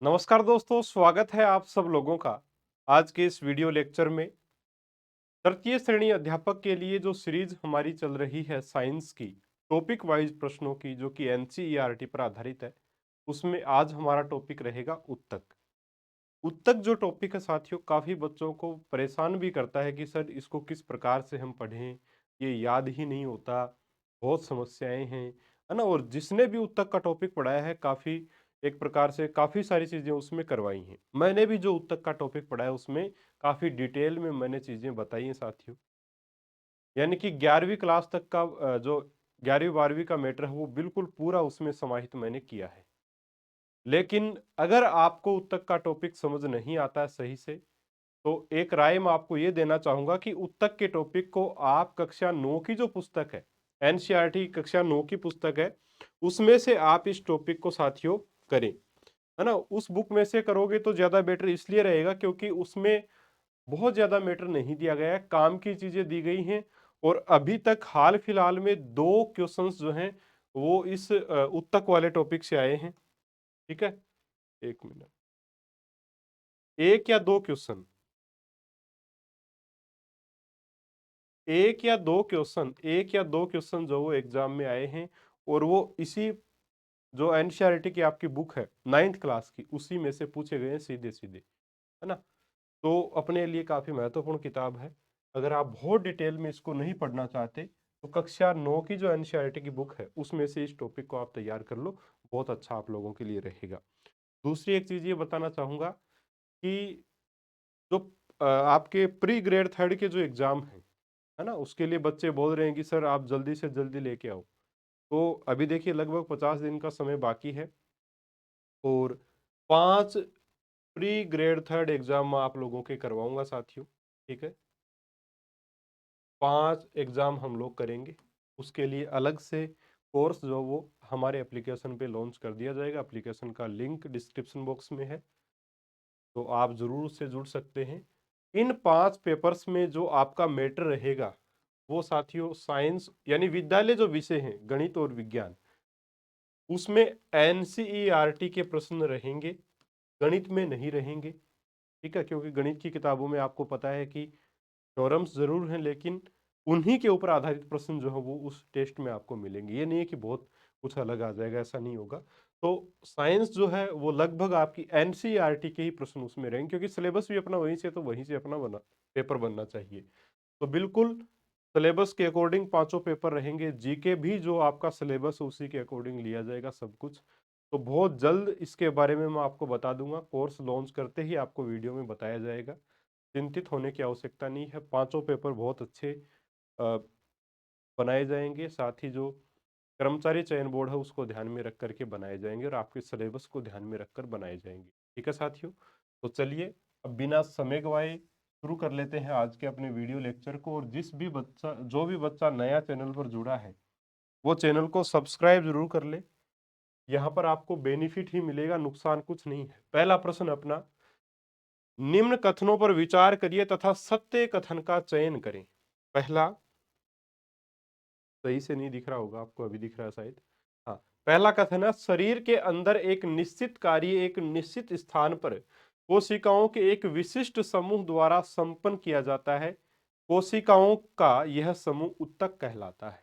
नमस्कार दोस्तों, स्वागत है आप सब लोगों का आज के इस वीडियो लेक्चर में। तृतीय श्रेणी अध्यापक के लिए जो सीरीज हमारी चल रही है साइंस की, टॉपिक वाइज प्रश्नों की, जो कि एनसीईआरटी पर आधारित है, उसमें आज हमारा टॉपिक रहेगा उत्तक। उत्तक जो टॉपिक है साथियों, काफ़ी बच्चों को परेशान भी करता है कि सर इसको किस प्रकार से हम पढ़ें, ये याद ही नहीं होता, बहुत समस्याएं हैं, है ना। और जिसने भी उत्तक का टॉपिक पढ़ाया है, काफ़ी एक प्रकार से काफ़ी सारी चीज़ें उसमें करवाई हैं। मैंने भी जो उत्तक का टॉपिक पढ़ाया उसमें काफ़ी डिटेल में मैंने चीज़ें बताई हैं साथियों। यानी कि 11वीं क्लास तक का जो 11वीं 12वीं का मैटर है वो बिल्कुल पूरा उसमें समाहित मैंने किया है। लेकिन अगर आपको उत्तक का टॉपिक समझ नहीं आता है सही से, तो एक राय मैं आपको ये देना चाहूँगा कि उत्तक के टॉपिक को आप कक्षा 9 की जो पुस्तक है, एनसीईआरटी कक्षा 9 की पुस्तक है, उसमें से आप इस टॉपिक को साथियों करें, है ना। उस बुक में से करोगे तो ज़्यादा बेटर इसलिए रहेगा क्योंकि उसमें बहुत ज़्यादा मैटर नहीं दिया गया है, काम की चीज़ें दी गई हैं। और अभी तक हाल फिलहाल में 2 क्वेश्चंस जो हैं वो इस उत्तक वाले टॉपिक से आए हैं, ठीक है? 1 मिनट, 1 या 2 क्वेश्चन, 1 या 2 क्वेश्चन जो वो एग्जाम में आए हैं। और वो इसी जो एनसीईआरटी की आपकी बुक है 9th क्लास की, उसी में से पूछे गए हैं सीधे-सीधे, है ना। तो अपने लिए काफ़ी महत्वपूर्ण किताब है। अगर आप बहुत डिटेल में इसको नहीं पढ़ना चाहते, तो कक्षा 9 की जो एनसीईआरटी की बुक है, उसमें से इस टॉपिक को आप तैयार कर लो, बहुत अच्छा आप लोगों के लिए रहेगा। दूसरी एक चीज़ ये बताना चाहूँगा कि जो आपके प्री ग्रेड 3rd के जो एग्ज़ाम हैं, है ना? उसके लिए बच्चे बोल रहे हैं कि सर आप जल्दी से जल्दी लेके आओ। तो अभी देखिए लगभग 50 दिन का समय बाकी है और 5 प्री ग्रेड 3rd एग्ज़ाम मैं आप लोगों के करवाऊँगा साथियों, ठीक है? 5 एग्ज़ाम हम लोग करेंगे। उसके लिए अलग से कोर्स जो वो हमारे एप्लीकेशन पे लॉन्च कर दिया जाएगा। एप्लीकेशन का लिंक डिस्क्रिप्शन बॉक्स में है, तो आप ज़रूर उससे जुड़ सकते हैं। इन 5 पेपर्स में जो आपका मैटर रहेगा, वो साथियों साइंस यानी विद्यालय जो विषय हैं, गणित और विज्ञान, उसमें एनसीईआरटी के प्रश्न रहेंगे, गणित में नहीं रहेंगे, ठीक है? क्योंकि गणित की किताबों में आपको पता है कि थ्योरम्स ज़रूर हैं, लेकिन उन्हीं के ऊपर आधारित प्रश्न जो है वो उस टेस्ट में आपको मिलेंगे। ये नहीं है कि बहुत कुछ अलग आ जाएगा, ऐसा नहीं होगा। तो साइंस जो है वो लगभग आपकी एनसीईआरटी के ही प्रश्न उसमें रहेंगे, क्योंकि सिलेबस भी अपना वहीं से, तो वहीं से अपना बना पेपर बनना चाहिए। तो बिल्कुल सिलेबस के अकॉर्डिंग पांचों पेपर रहेंगे। जीके भी जो आपका सिलेबस है उसी के अकॉर्डिंग लिया जाएगा सब कुछ। तो बहुत जल्द इसके बारे में मैं आपको बता दूंगा, कोर्स लॉन्च करते ही आपको वीडियो में बताया जाएगा। चिंतित होने की आवश्यकता नहीं है, पांचों पेपर बहुत अच्छे अ, बनाए जाएंगे। साथ ही जो कर्मचारी चयन बोर्ड है उसको ध्यान में रख करके बनाए जाएंगे और आपके सिलेबस को ध्यान में रखकर बनाए जाएंगे, ठीक है साथियों। तो चलिए अब बिना समय गवाए शुरू कर लेते हैं आज के अपने वीडियो लेक्चर को। और जो भी बच्चा नया चैनल पर जुड़ा है, वो चैनल को सब्सक्राइब जरूर कर ले। यहाँ पर आपको बेनिफिट ही मिलेगा, नुकसान कुछ नहीं है। पहला प्रश्न अपना, निम्न कथनों पर विचार करिए तथा सत्य कथन का चयन करें। पहला, सही से नहीं दिख रहा होगा आपको, अभी दिख रहा है शायद। हाँ, पहला कथन है, शरीर के अंदर एक निश्चित कार्य एक निश्चित स्थान पर कोशिकाओं के एक विशिष्ट समूह द्वारा संपन्न किया जाता है। कोशिकाओं का यह समूह उत्तक कहलाता है।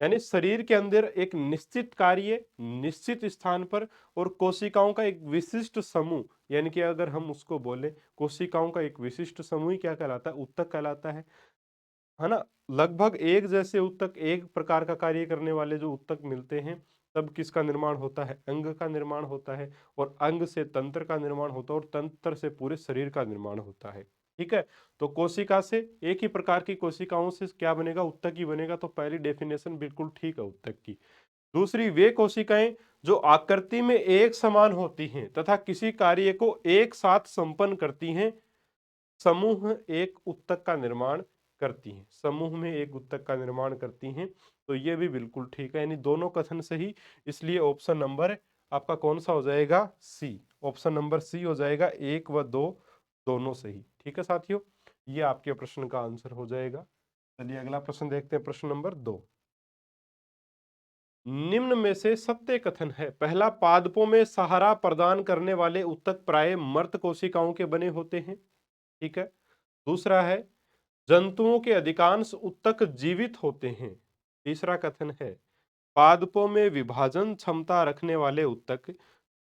यानी शरीर के अंदर एक निश्चित कार्य निश्चित स्थान पर और कोशिकाओं का एक विशिष्ट समूह, यानी कि अगर हम उसको बोले कोशिकाओं का एक विशिष्ट समूह ही क्या कहलाता है, उत्तक कहलाता है ना। लगभग एक जैसे उत्तक, एक प्रकार का कार्य करने वाले जो उत्तक मिलते हैं, तब किसका निर्माण होता है, अंग का निर्माण होता है। और अंग से तंत्र का निर्माण होता है और तंत्र से पूरे शरीर का निर्माण होता है, ठीक है। तो कोशिका से, एक ही प्रकार की कोशिकाओं से क्या बनेगा, उत्तक ही बनेगा। तो पहली डेफिनेशन बिल्कुल ठीक है उत्तक की। दूसरी, वे कोशिकाएं जो आकृति में एक समान होती हैं तथा किसी कार्य को एक साथ संपन्न करती हैं, समूह एक उत्तक का निर्माण करती हैं। समूह में एक उत्तक का निर्माण करती हैं। तो ये भी बिल्कुल ठीक है, यानी दोनों कथन सही। इसलिए ऑप्शन नंबर आपका कौन सा हो जाएगा, सी। ऑप्शन नंबर सी हो जाएगा, 1 व 2 दोनों सही, ठीक है साथियों। ये आपके प्रश्न का आंसर हो जाएगा। चलिए अगला प्रश्न देखते हैं, प्रश्न नंबर 2। निम्न में से सत्य कथन है। पहला, पादपों में सहारा प्रदान करने वाले उत्तक प्राय मृत कोशिकाओं के बने होते हैं। ठीक है। दूसरा है, जंतुओं के अधिकांश उत्तक जीवित होते हैं। तीसरा कथन है, पादपों में विभाजन क्षमता रखने वाले उत्तक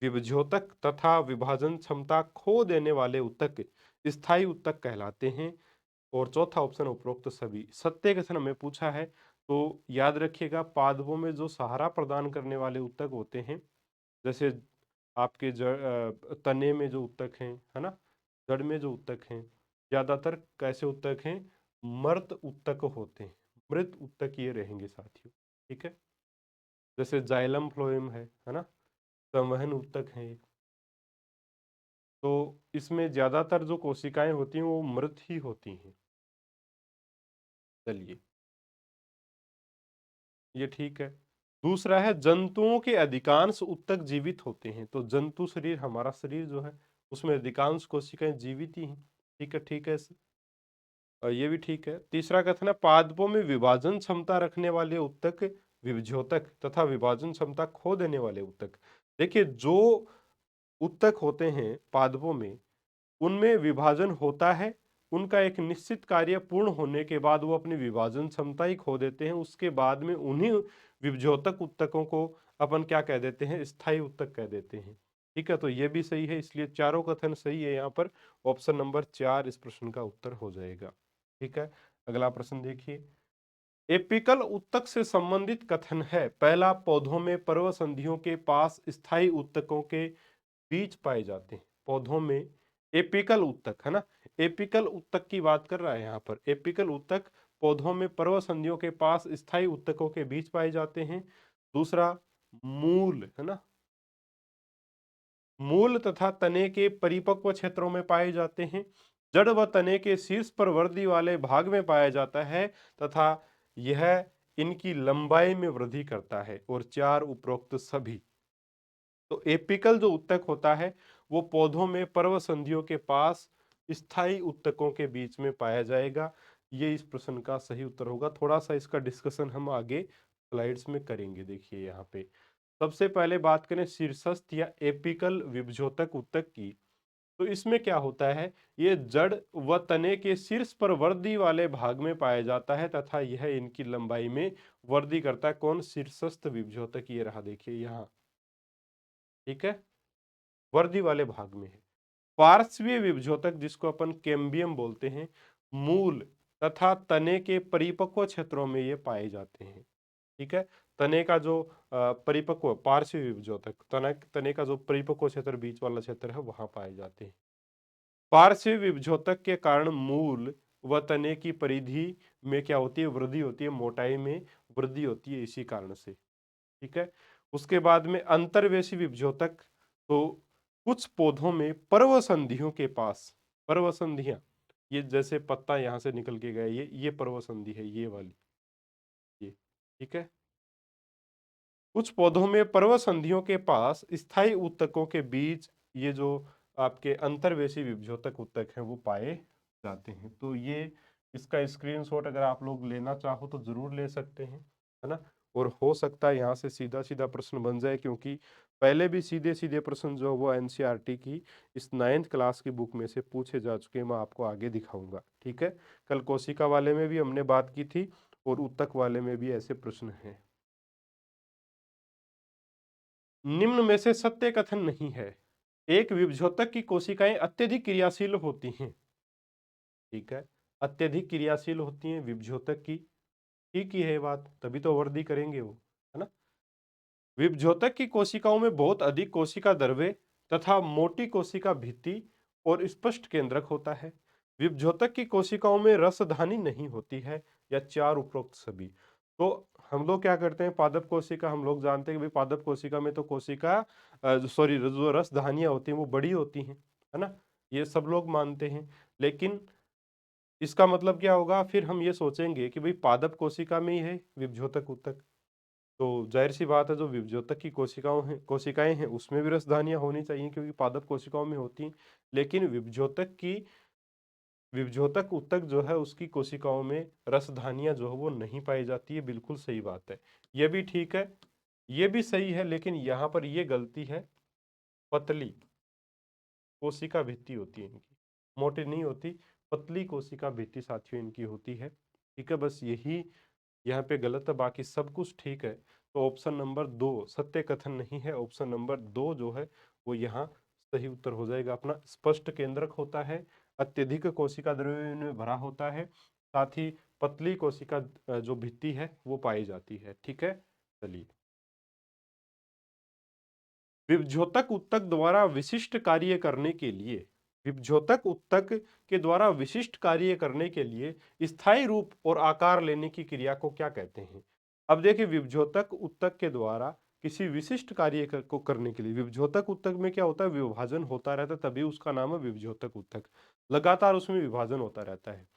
विभज्योतक तथा विभाजन क्षमता खो देने वाले उत्तक स्थायी उत्तक कहलाते हैं। और चौथा ऑप्शन, उपरोक्त सभी सत्य कथन में पूछा है। तो याद रखिएगा, पादपों में जो सहारा प्रदान करने वाले उत्तक होते हैं, जैसे आपके तने में जो उत्तक हैं, है ना, जड़ में जो उत्तक हैं, ज्यादातर कैसे उत्तक हैं? मृत उत्तक होते हैं। मृत उत्तक ये रहेंगे साथियों। ठीक है। जैसे जाइलम फ्लोएम है ना, संवहन उत्तक है। तो इसमें ज्यादातर जो कोशिकाएं होती हैं वो मृत ही होती हैं। चलिए, ये ठीक है। दूसरा है, जंतुओं के अधिकांश उत्तक जीवित होते हैं। तो जंतु शरीर, हमारा शरीर जो है, उसमें अधिकांश कोशिकाएं जीवित ही हैं। ठीक है, ठीक है। और ये भी ठीक है। तीसरा कथन है, पादपों में विभाजन क्षमता रखने वाले उत्तक विभज्योतक तथा विभाजन क्षमता खो देने वाले उत्तक। देखिए, जो उत्तक होते हैं पादपों में, उनमें विभाजन होता है। उनका एक निश्चित कार्य पूर्ण होने के बाद वो अपनी विभाजन क्षमता ही खो देते हैं। उसके बाद में उन्हीं विभज्योतक उत्तकों को अपन क्या कह देते हैं? स्थायी उत्तक कह देते हैं। ठीक है, तो ये भी सही है। इसलिए चारों कथन सही है। यहाँ पर ऑप्शन नंबर 4 इस प्रश्न का उत्तर हो जाएगा। ठीक है, अगला प्रश्न देखिए। एपिकल उत्तक से संबंधित कथन है। पहला, पौधों में पर्व संधियों के पास स्थायी उत्तकों के बीज पाए जाते हैं। पौधों में एपिकल उत्तक, है ना, एपिकल उत्तक की बात कर रहा है यहाँ पर। एपिकल उत्तक पौधों में पर्व संधियों के पास स्थायी उत्तकों के बीच पाए जाते हैं। दूसरा, मूल, है ना, मूल तथा तने के परिपक्व क्षेत्रों में पाए जाते हैं। जड़ व तने के शीर्ष पर वर्दी वाले भाग में पाया जाता है तथा यह इनकी लंबाई में वृद्धि करता है। और चार, उपरोक्त सभी। तो एपिकल जो उत्तक होता है वो पौधों में पर्व संधियों के पास स्थायी उत्तकों के बीच में पाया जाएगा। ये इस प्रश्न का सही उत्तर होगा। थोड़ा सा इसका डिस्कशन हम आगे स्लाइड्स में करेंगे। देखिए यहाँ पे सबसे पहले बात करें शीर्षस्थ या एपिकल विभज्योतक उत्तक की। तो इसमें क्या होता है? ये जड़ व तने के शीर्ष पर वर्दी वाले भाग में पाया जाता है तथा यह इनकी लंबाई में वृद्धि करता है। कौन? शीर्षस्थ विभज्योतक ये रहा, देखिए यहाँ। ठीक है, वर्दी वाले भाग में है। पार्श्वीय विभज्योतक, जिसको अपन कैम्बियम बोलते हैं, मूल तथा तने के परिपक्व क्षेत्रों में ये पाए जाते हैं। ठीक है, तने का जो परिपक्व पार्श्वीय विभज्योतक, तने का जो परिपक्व क्षेत्र, बीच वाला क्षेत्र है, वहां पाए जाते हैं। पार्श्वीय विभज्योतक के कारण मूल व तने की परिधि में क्या होती है? वृद्धि होती है, मोटाई में वृद्धि होती है इसी कारण से। ठीक है, उसके बाद में अंतर्वेशी विभज्योतक। तो कुछ पौधों में पर्व संधियों के पास, पर्व संधियां, ये जैसे पत्ता यहां से निकल के गया, ये पर्व संधि है, ये वाली, ये। ठीक है, कुछ पौधों में पर्व संधियों के पास स्थायी उत्तकों के बीच ये जो आपके अंतर्वेशी विभज्योतक उत्तक हैं वो पाए जाते हैं। तो ये इसका स्क्रीनशॉट अगर आप लोग लेना चाहो तो जरूर ले सकते हैं, है ना। और हो सकता है यहाँ से सीधा सीधा प्रश्न बन जाए, क्योंकि पहले भी सीधे सीधे प्रश्न जो वो एनसीईआरटी की इस 9th क्लास की बुक में से पूछे जा चुके हैं। मैं आपको आगे दिखाऊंगा। ठीक है, कल कोशिका वाले में भी हमने बात की थी और उत्तक वाले में भी ऐसे प्रश्न हैं। निम्न में से सत्य कथन नहीं है। एक विभज्योतक की कोशिकाएं अत्यधिक क्रियाशील होती हैं। ठीक है, अत्यधिक क्रियाशील होती हैं विभज्योतक की। ठीक ही है बात, तभी तो वृद्धि करेंगे वो, है ना। विभज्योतक की कोशिकाओं में बहुत अधिक कोशिका द्रव्य तथा मोटी कोशिका भित्ति और स्पष्ट केंद्रक होता है। विभज्योतक की कोशिकाओं में रसधानी नहीं होती है। या चार, उपरोक्त सभी। तो हम लोग क्या करते हैं, पादप कोशिका, हम लोग जानते हैं कि भाई पादप कोशिका में तो कोशिका सॉरी जो रसधानियां होती हैं वो बड़ी होती हैं, है ना, ये सब लोग मानते हैं। लेकिन इसका मतलब क्या होगा? फिर हम ये सोचेंगे कि भाई पादप कोशिका में ही है विभज्योतक उत्तक, तो जाहिर सी बात है जो विभज्योतक की कोशिकाएं हैं उसमें भी रसधानियां होनी चाहिए, क्योंकि पादप कोशिकाओं में होती हैं। लेकिन विभज्योतक उत्तक जो है उसकी कोशिकाओं में रसधानियां जो है वो नहीं पाई जाती है। बिल्कुल सही बात है, यह भी ठीक है। ये भी सही है, लेकिन यहाँ पर ये गलती है, पतली कोशिका भित्ति होती है इनकी, मोटी नहीं होती, पतली कोशिका भित्ति साथियों इनकी होती है। ठीक है, बस यही यहाँ पे गलत है, बाकी सब कुछ ठीक है। तो ऑप्शन नंबर 2 सत्य कथन नहीं है, ऑप्शन नंबर 2 जो है वो यहाँ सही उत्तर हो जाएगा अपना। स्पष्ट केंद्रक होता है, अत्यधिक कोशिका द्रव्य में भरा होता है, साथ ही पतली कोशिका जो भित्ति है वो पाई जाती है। ठीक है, चलिए। विभज्योतक ऊतक द्वारा विशिष्ट कार्य करने के लिए, विभज्योतक ऊतक के द्वारा विशिष्ट कार्य करने के लिए स्थायी रूप और आकार लेने की क्रिया को क्या कहते हैं? अब देखिए, विभज्योतक ऊतक के द्वारा किसी विशिष्ट कार्य को करने के लिए, विभज्योतक ऊतक में क्या होता है, विभाजन होता रहता है, तभी उसका नाम है विभज्योतक ऊतक। लगातार उसमें विभाजन होता रहता है।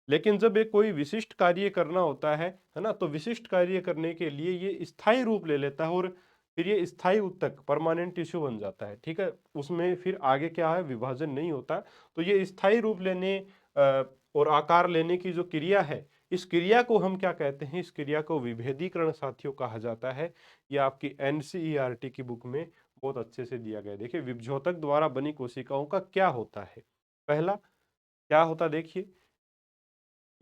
लेकिन जब एक कोई विशिष्ट कार्य करना होता है ना, तो विशिष्ट कार्य करने के लिए ये स्थायी रूप ले लेता है और फिर ये स्थायी ऊतक परमानेंट टिश्यू बन जाता है। ठीक है, उसमें फिर आगे क्या है, विभाजन नहीं होता। तो ये स्थायी रूप लेने और आकार लेने की जो क्रिया है, इस क्रिया को हम क्या कहते हैं, इस क्रिया को विभेदीकरण साथियों कहा जाता है। ये आपकी एनसीईआरटी की बुक में बहुत अच्छे से दिया गया है। देखिए, विभज्योतक द्वारा बनी कोशिकाओं का क्या होता है। पहला क्या होता, देखिए,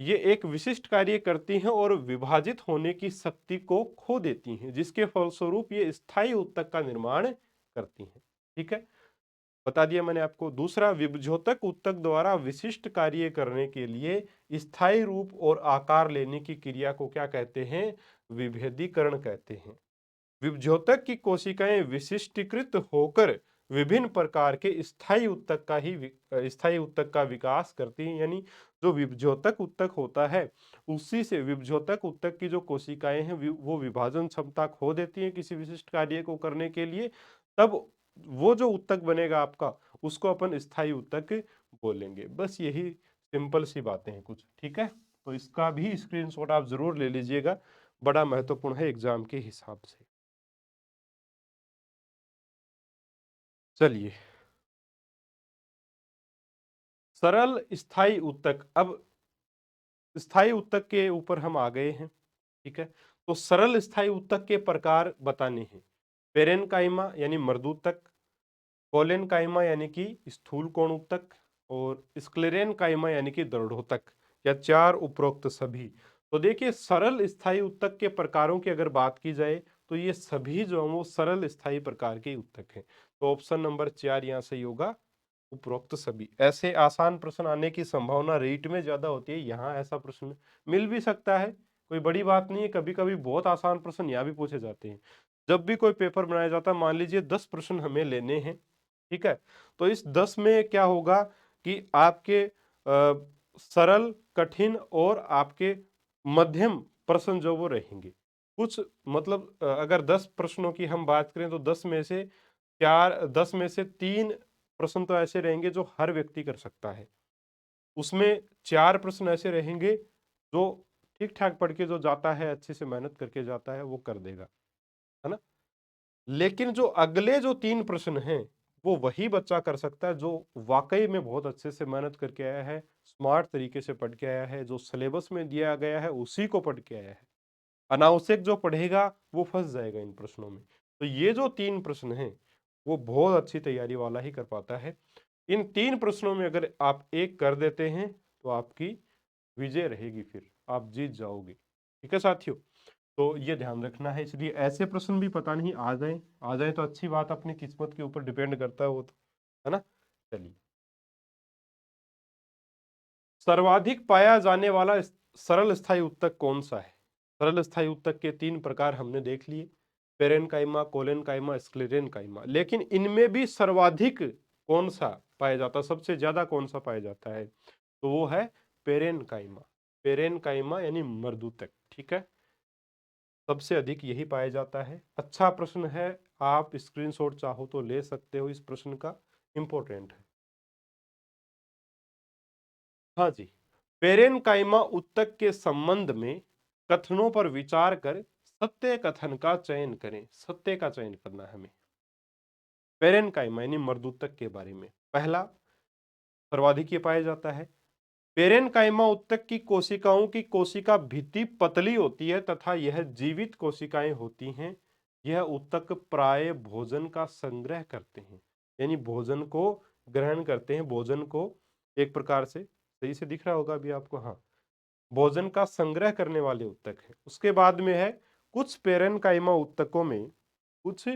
ये एक विशिष्ट कार्य करती हैं और विभाजित होने की शक्ति को खो देती हैं, जिसके फलस्वरूप ये स्थायी ऊतक का निर्माण करती हैं। ठीक है, बता दिया मैंने आपको। दूसरा, विभज्योतक ऊतक द्वारा विशिष्ट कार्य करने के लिए स्थायी रूप और आकार लेने की क्रिया को क्या कहते हैं, विभेदीकरण कहते हैं। विभज्योतक की कोशिकाएं विशिष्टीकृत होकर विभिन्न प्रकार के स्थायी ऊतक का विकास करती हैं। यानी जो विभज्योतक ऊतक होता है, उसी से विभज्योतक ऊतक की जो कोशिकाएं हैं वो विभाजन क्षमता खो देती हैं किसी विशिष्ट कार्य को करने के लिए। तब वो जो ऊतक बनेगा आपका, उसको अपन स्थायी ऊतक बोलेंगे। बस यही सिंपल सी बातें हैं कुछ। ठीक है, तो इसका भी स्क्रीनशॉट आप जरूर ले लीजिएगा, बड़ा महत्वपूर्ण है एग्जाम के हिसाब से। चलिए, सरल स्थायी ऊतक। अब स्थायी ऊतक के ऊपर हम आ गए हैं। ठीक है, तो सरल स्थायी ऊतक के प्रकार बताने हैं। पेरेनकाइमा यानी मृदूतक, कोलेनकाइमा यानी कि स्थूल कोण ऊतक, और स्क्लेरेनकाइमा यानी कि दृढ़ोतक, या चार उपरोक्त सभी। तो देखिए, सरल स्थायी ऊतक के प्रकारों की अगर बात की जाए, तो ये सभी जो हैं वो सरल स्थायी प्रकार के ऊतक हैं। तो ऑप्शन नंबर 4 यहाँ सही होगा, उपरोक्त सभी। ऐसे आसान प्रश्न आने की संभावना रीट में ज्यादा होती है, यहाँ ऐसा प्रश्न मिल भी सकता है, कोई बड़ी बात नहीं है। कभी कभी बहुत आसान प्रश्न यहाँ भी पूछे जाते हैं। जब भी कोई पेपर बनाया जाता है, मान लीजिए 10 प्रश्न हमें लेने हैं, ठीक है, तो इस 10 में क्या होगा कि आपके सरल, कठिन और आपके मध्यम प्रश्न जो वो रहेंगे। कुछ मतलब अगर 10 प्रश्नों की हम बात करें, तो 10 में से 3 प्रश्न तो ऐसे रहेंगे जो हर व्यक्ति कर सकता है। उसमें 4 प्रश्न ऐसे रहेंगे जो ठीक ठाक पढ़ के जो जाता है, अच्छे से मेहनत करके जाता है, वो कर देगा, है ना। लेकिन जो अगले जो 3 प्रश्न हैं, वो वही बच्चा कर सकता है जो वाकई में बहुत अच्छे से मेहनत करके आया है, स्मार्ट तरीके से पढ़ के आया है, जो सिलेबस में दिया गया है उसी को पढ़ के आया है। अनावश्यक जो पढ़ेगा वो फंस जाएगा इन प्रश्नों में। तो ये जो 3 प्रश्न हैं, वो बहुत अच्छी तैयारी वाला ही कर पाता है। इन 3 प्रश्नों में अगर आप एक कर देते हैं, तो आपकी विजय रहेगी, फिर आप जीत जाओगे। ठीक है साथियों, तो ये ध्यान रखना है। इसलिए ऐसे प्रश्न भी पता नहीं आ जाए तो अच्छी बात, अपनी किस्मत के ऊपर डिपेंड करता है वो तो, है ना। चलिए, सर्वाधिक पाया जाने वाला सरल स्थायी ऊतक कौन सा है। सरल स्थायी ऊतक के 3 प्रकार हमने देख लिए, पेरेनकाइमा, कोलेनकाइमा, स्क्लेरेनकाइमा। लेकिन इनमें भी सर्वाधिक कौन सा पाया जाता है, सबसे ज्यादा कौन सा पाया जाता है, तो वो है पेरेनकाइमा। पेरेनकाइमा यानी मर्दूतक। ठीक है, सबसे अधिक यही पाया जाता है। अच्छा प्रश्न है, आप स्क्रीनशॉट चाहो तो ले सकते हो इस प्रश्न का, इंपॉर्टेंट है। हाँ जी, पेरेनकाइमा उत्तक के संबंध में कथनों पर विचार कर सत्य कथन का चयन करें। सत्य का चयन करना है हमें पेरेनकाइमा यानी मर्दूतक के बारे में। पहला, सर्वाधिक ये पाया जाता है। पेरेनकाइमा उत्तक की कोशिकाओं की कोशिका भित्ति पतली होती है तथा यह जीवित कोशिकाएं होती हैं। यह ऊतक प्राय भोजन का संग्रह करते हैं, यानी भोजन को ग्रहण करते हैं, भोजन को एक प्रकार से, सही से दिख रहा होगा अभी आपको, हाँ, भोजन का संग्रह करने वाले ऊतक है। उसके बाद में है कुछ पेरेनकाइमा ऊतकों में, कुछ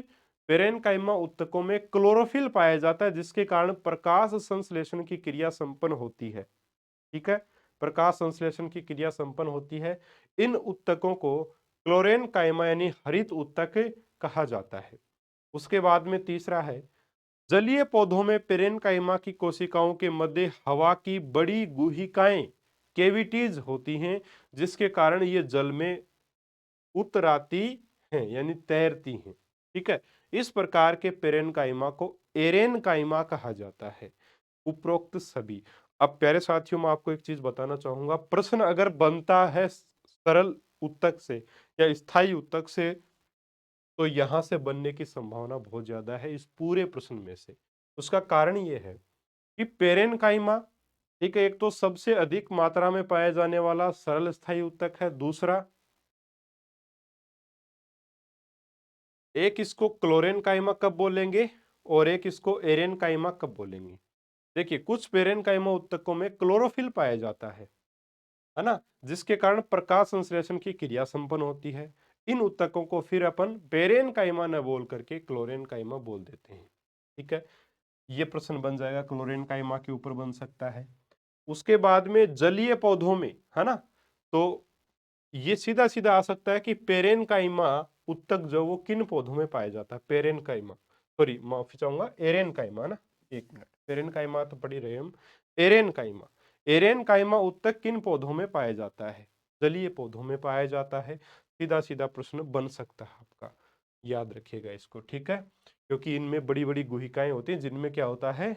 पेरेनकाइमा ऊतकों में क्लोरोफिल पाया जाता है, जिसके कारण प्रकाश संश्लेषण की क्रिया संपन्न होती है। ठीक है, प्रकाश संश्लेषण की क्रिया संपन्न होती है। इन ऊतकों को क्लोरेनकाइमा यानी हरित ऊतक कहा जाता है। उसके बाद में तीसरा है, जलीय पौधों में पेरेनकाइमा की कोशिकाओं के मध्य हवा की बड़ी गुहिकाएं, केविटीज होती हैं, जिसके कारण ये जल में उतराती हैं, यानी तैरती हैं। ठीक है, इस प्रकार के पेरेनकाइमा को एरेनकाइमा कहा जाता है। उपरोक्त सभी, अब प्यारे साथियों मैं आपको एक चीज बताना चाहूंगा, प्रश्न अगर बनता है सरल ऊतक से या स्थायी ऊतक से, तो यहां से बनने की संभावना बहुत ज्यादा है इस पूरे प्रश्न में से। उसका कारण ये है कि पेरेनकाइमा, ठीक है, एक तो सबसे अधिक मात्रा में पाया जाने वाला सरल स्थायी ऊतक है, दूसरा एक इसको क्लोरेनकाइमा कब बोलेंगे और एक इसको एरेनकाइमा कब बोलेंगे। देखिए, कुछ पेरेनकाइमा ऊतकों में क्लोरोफिल पाया जाता है ना, जिसके कारण प्रकाश संश्लेषण की क्रिया संपन्न होती है। इन ऊतकों को फिर अपन पेरेनकाइमा न बोल करके क्लोरेनकाइमा बोल देते हैं। ठीक है, ये प्रश्न बन जाएगा, क्लोरेनकाइमा के ऊपर बन सकता है। उसके बाद में जलीय पौधों में, है ना, तो ये सीधा सीधा आ सकता है कि पेरेनकाइमा उत्तक जो वो किन पौधों में पाया जाता है। पेरेनकाइमा, सॉरी माफी चाहूंगा, एरेनकाइमा ना, एक मिनट, पेरेनकाइमा तो पढ़ी रहे हम, एरेनकाइमा, एरेनकाइमा उत्तक किन पौधों में पाया जाता है, जलीय पौधों में पाया जाता है। सीधा सीधा प्रश्न बन सकता है आपका, याद रखिएगा इसको। ठीक है, क्योंकि इनमें बड़ी बड़ी गुहिकाएं होती हैं जिनमें क्या होता है,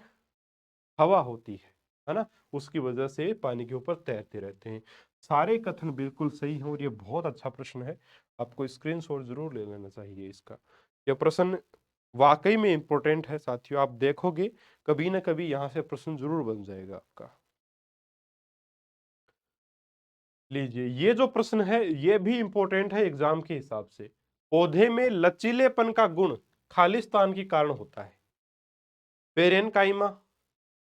हवा होती है ना, उसकी वजह से पानी के ऊपर तैरते रहते हैं। सारे कथन बिल्कुल सही हैं और ये बहुत अच्छा प्रश्न है, आपको स्क्रीनशॉट जरूर ले लेना चाहिए इसका। यह प्रश्न वाकई में इंपॉर्टेंट है साथियों, आप देखोगे कभी ना कभी यहाँ से प्रश्न जरूर बन जाएगा आपका। लीजिए, ये जो प्रश्न है ये भी इंपॉर्टेंट है एग्जाम के हिसाब से। पौधे में लचीलेपन का गुण खालिस्तान के कारण होता है। पेरेनकाइमा,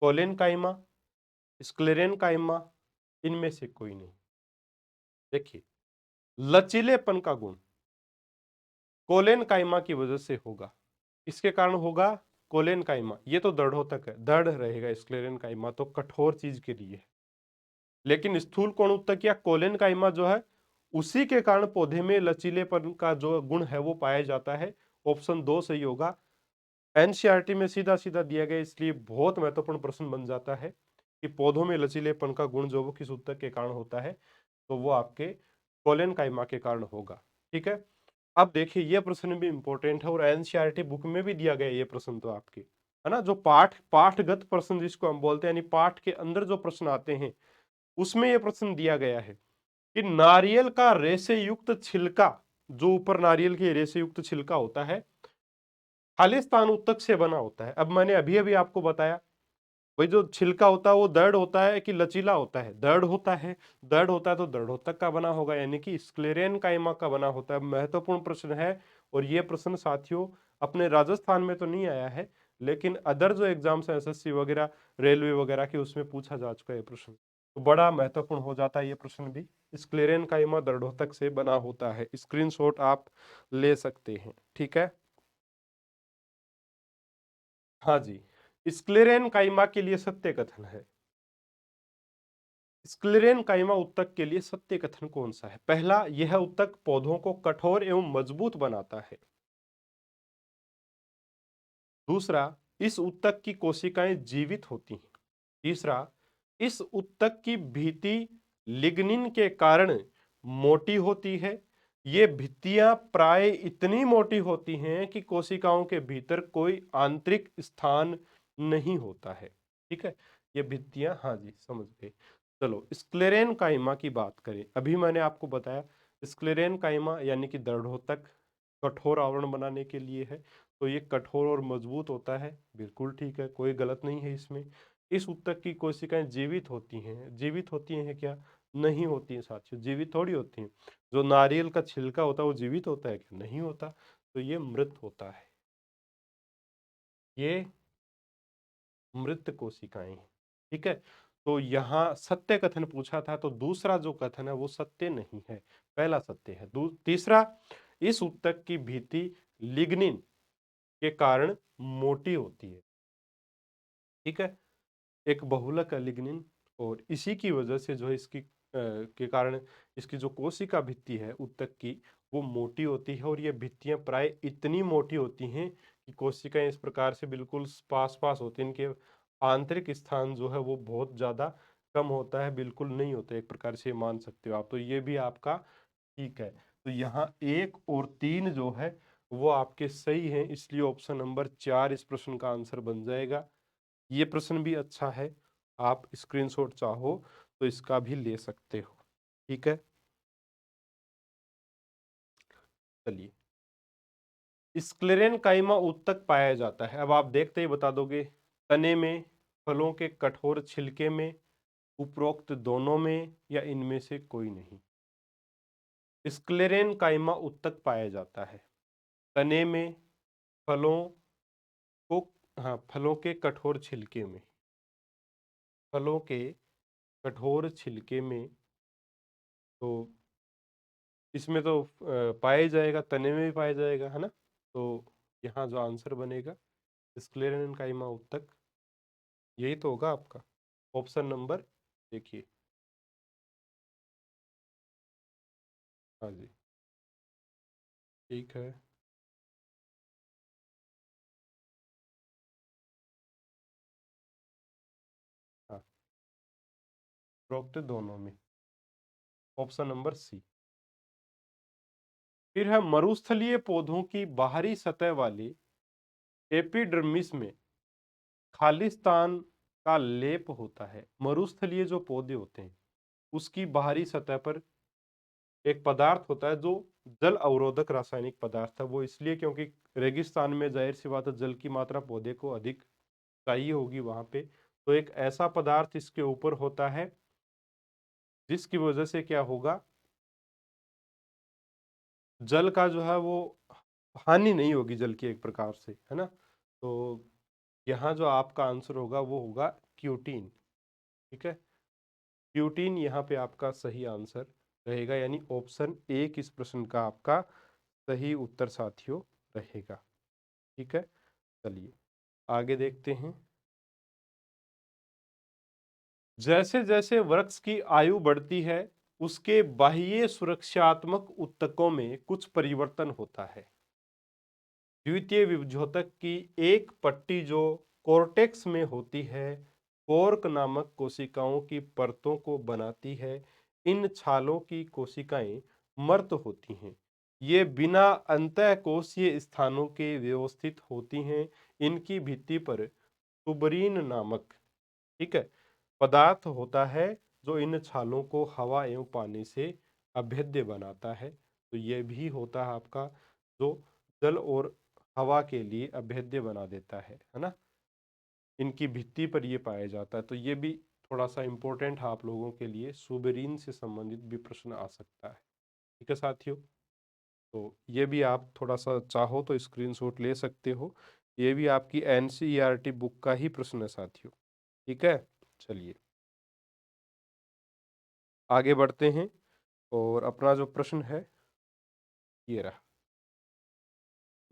कोलेनकाइमा, स्क्लेरेनकाइमा, इनमें से कोई नहीं। देखिए, लचीलेपन का गुण कोलेनकाइमा की वजह से होगा। इसके कारण होगा कोलेनकाइमा, ये तो दृढ़ोतक है, दृढ़ रहेगा। स्क्लेरेनकाइमा तो कठोर चीज के लिए है, लेकिन स्थूल कोण ऊतक या कोलेनकाइमा जो है, उसी के कारण पौधे में लचीलेपन का जो गुण है वो पाया जाता है। ऑप्शन 2 सही होगा। एनसीईआरटी में सीधा सीधा दिया गया, इसलिए बहुत महत्वपूर्ण प्रश्न बन जाता है कि पौधों में लचीलेपन का गुण जो वो किस ऊतक के कारण होता है, तो वो आपके कोलेनकाइमा के कारण होगा। ठीक है, अब देखिए ये प्रश्न भी इंपॉर्टेंट है और एनसीईआरटी बुक में भी दिया गया ये प्रश्न तो आपके, है ना, जो पाठगत प्रश्न जिसको हम बोलते हैं, यानी पाठ के अंदर जो प्रश्न आते हैं उसमें ये प्रश्न दिया गया है कि नारियल का रेशे युक्त छिलका, जो ऊपर नारियल के रेशे युक्त छिलका होता है, खालिस्तान ऊतक से बना होता है। अब मैंने अभी अभी आपको बताया, भाई जो छिलका होता है वो दृढ़ होता है कि लचीला होता है, दृढ़ होता है। दृढ़ होता है तो दृढ़ोतक का बना होगा, यानी कि स्क्लेरेनकाइमा का बना होता है। महत्वपूर्ण प्रश्न है, और ये प्रश्न साथियों अपने राजस्थान में तो नहीं आया है, लेकिन अदर जो एग्जाम्स है एसएससी वगैरह, रेलवे वगैरह के, उसमें पूछा जा चुका है ये प्रश्न, तो बड़ा महत्वपूर्ण हो जाता है ये प्रश्न भी। स्क्लेरेनकाइमा दृढ़ोतक से बना होता है, स्क्रीनशॉट आप ले सकते हैं। ठीक है, हाँ जी, स्क्लेरेनकाइमा के लिए सत्य कथन है। स्क्लेरेनकाइमा ऊतक के लिए सत्य कथन कौन सा है? पहला, यह ऊतक पौधों को कठोर एवं मजबूत बनाता है। दूसरा, इस ऊतक की कोशिकाएं जीवित होती हैं। तीसरा, इस ऊतक की भित्ति लिग्निन के कारण मोटी होती है। ये भित्तियां प्राय इतनी मोटी होती हैं कि कोशिकाओं के भीतर कोई आंतरिक स्थान नहीं होता है। ठीक है, ये भित्तियां, हाँ जी समझ गए। चलो स्क्लेरेनकाइमा की बात करें, अभी मैंने आपको बताया स्क्लेरेनकाइमा यानी कि दृढ़ोतक, कठोर आवरण बनाने के लिए है, तो ये कठोर और मजबूत होता है, बिल्कुल ठीक है, कोई गलत नहीं है इसमें। इस ऊतक की कोशिकाएं जीवित होती हैं, जीवित होती हैं क्या? नहीं होती हैं साथियों, जीवित थोड़ी होती हैं। जो नारियल का छिलका होता है वो जीवित होता है क्या? नहीं होता। तो ये मृत होता है, ये मृत कोशिकाएं हैं। ठीक है, तो यहाँ सत्य कथन पूछा था, तो दूसरा जो कथन है वो सत्य नहीं है, पहला सत्य है। तीसरा, इस ऊतक की भित्ति लिग्निन के कारण मोटी होती है। ठीक है, एक बहुलक है लिग्निन, और इसी की वजह से जो है इसकी के कारण इसकी जो कोशिका भित्ति है ऊतक की, वो मोटी होती है। और ये भित्तियां प्राय इतनी मोटी होती हैं कि कोशिकाएं इस प्रकार से बिल्कुल पास पास होती हैं, इनके आंतरिक स्थान जो है वो बहुत ज्यादा कम होता है, बिल्कुल नहीं होता, एक प्रकार से मान सकते हो आप। तो ये भी आपका ठीक है। तो यहाँ 1 और 3 जो है वो आपके सही हैं, इसलिए ऑप्शन नंबर 4 इस प्रश्न का आंसर बन जाएगा। ये प्रश्न भी अच्छा है, आप स्क्रीनशॉट चाहो तो इसका भी ले सकते हो। ठीक है, चलिए। स्क्लेरेनकाइमा ऊतक पाया जाता है, अब आप देखते ही बता दोगे, तने में, फलों के कठोर छिलके में, उपरोक्त दोनों में, या इनमें से कोई नहीं। स्क्लेरेनकाइमा ऊतक पाया जाता है तने में, फलों को, हाँ, फलों के कठोर छिलके में, फलों के कठोर छिलके में। तो इसमें तो पाया जाएगा, तने में भी पाया जाएगा, है ना। तो यहाँ जो आंसर बनेगा स्क्लेरेनकाइमा ऊतक, यही तो होगा आपका ऑप्शन नंबर, देखिए। हाँ जी, ठीक है। हाँ, उपरोक्त दोनों में, ऑप्शन नंबर सी। फिर है मरुस्थलीय पौधों की बाहरी सतह वाली एपिडर्मिस में खालिस्तान का लेप होता है। मरुस्थलीय जो पौधे होते हैं उसकी बाहरी सतह पर एक पदार्थ होता है जो जल अवरोधक रासायनिक पदार्थ है। वो इसलिए क्योंकि रेगिस्तान में जाहिर सी बात है जल की मात्रा पौधे को अधिक चाहिए होगी वहां पे, तो एक ऐसा पदार्थ इसके ऊपर होता है जिसकी वजह से क्या होगा, जल का जो है वो हानि नहीं होगी जल की, एक प्रकार से, है ना। तो यहाँ जो आपका आंसर होगा वो होगा क्यूटीन। ठीक है, क्यूटीन यहाँ पे आपका सही आंसर रहेगा, यानी ऑप्शन 1 इस प्रश्न का आपका सही उत्तर साथियों रहेगा। ठीक है, चलिए आगे देखते हैं। जैसे जैसे वृक्ष की आयु बढ़ती है उसके बाह्य सुरक्षात्मक ऊतकों में कुछ परिवर्तन होता है। द्वितीय विभोजक की एक पट्टी जो कोर्टेक्स में होती है कोर्क नामक कोशिकाओं की परतों को बनाती है। इन छालों की कोशिकाएं मर्त होती हैं, ये बिना अंतःकोशीय स्थानों के व्यवस्थित होती हैं। इनकी भित्ति पर तुबरीन नामक, ठीक है, पदार्थ होता है जो इन छालों को हवा एवं पानी से अभेद्य बनाता है। तो यह भी होता है आपका जो जल और हवा के लिए अभेद्य बना देता है ना। इनकी भित्ति पर ये पाया जाता है। तो ये भी थोड़ा सा इम्पोर्टेंट है आप लोगों के लिए, सुबेरीन से संबंधित भी प्रश्न आ सकता है। ठीक है साथियों, तो ये भी आप थोड़ा सा चाहो तो स्क्रीनशॉट ले सकते हो। ये भी आपकी एनसीईआरटी बुक का ही प्रश्न है साथियों। ठीक है, चलिए आगे बढ़ते हैं। और अपना जो प्रश्न है ये रहा,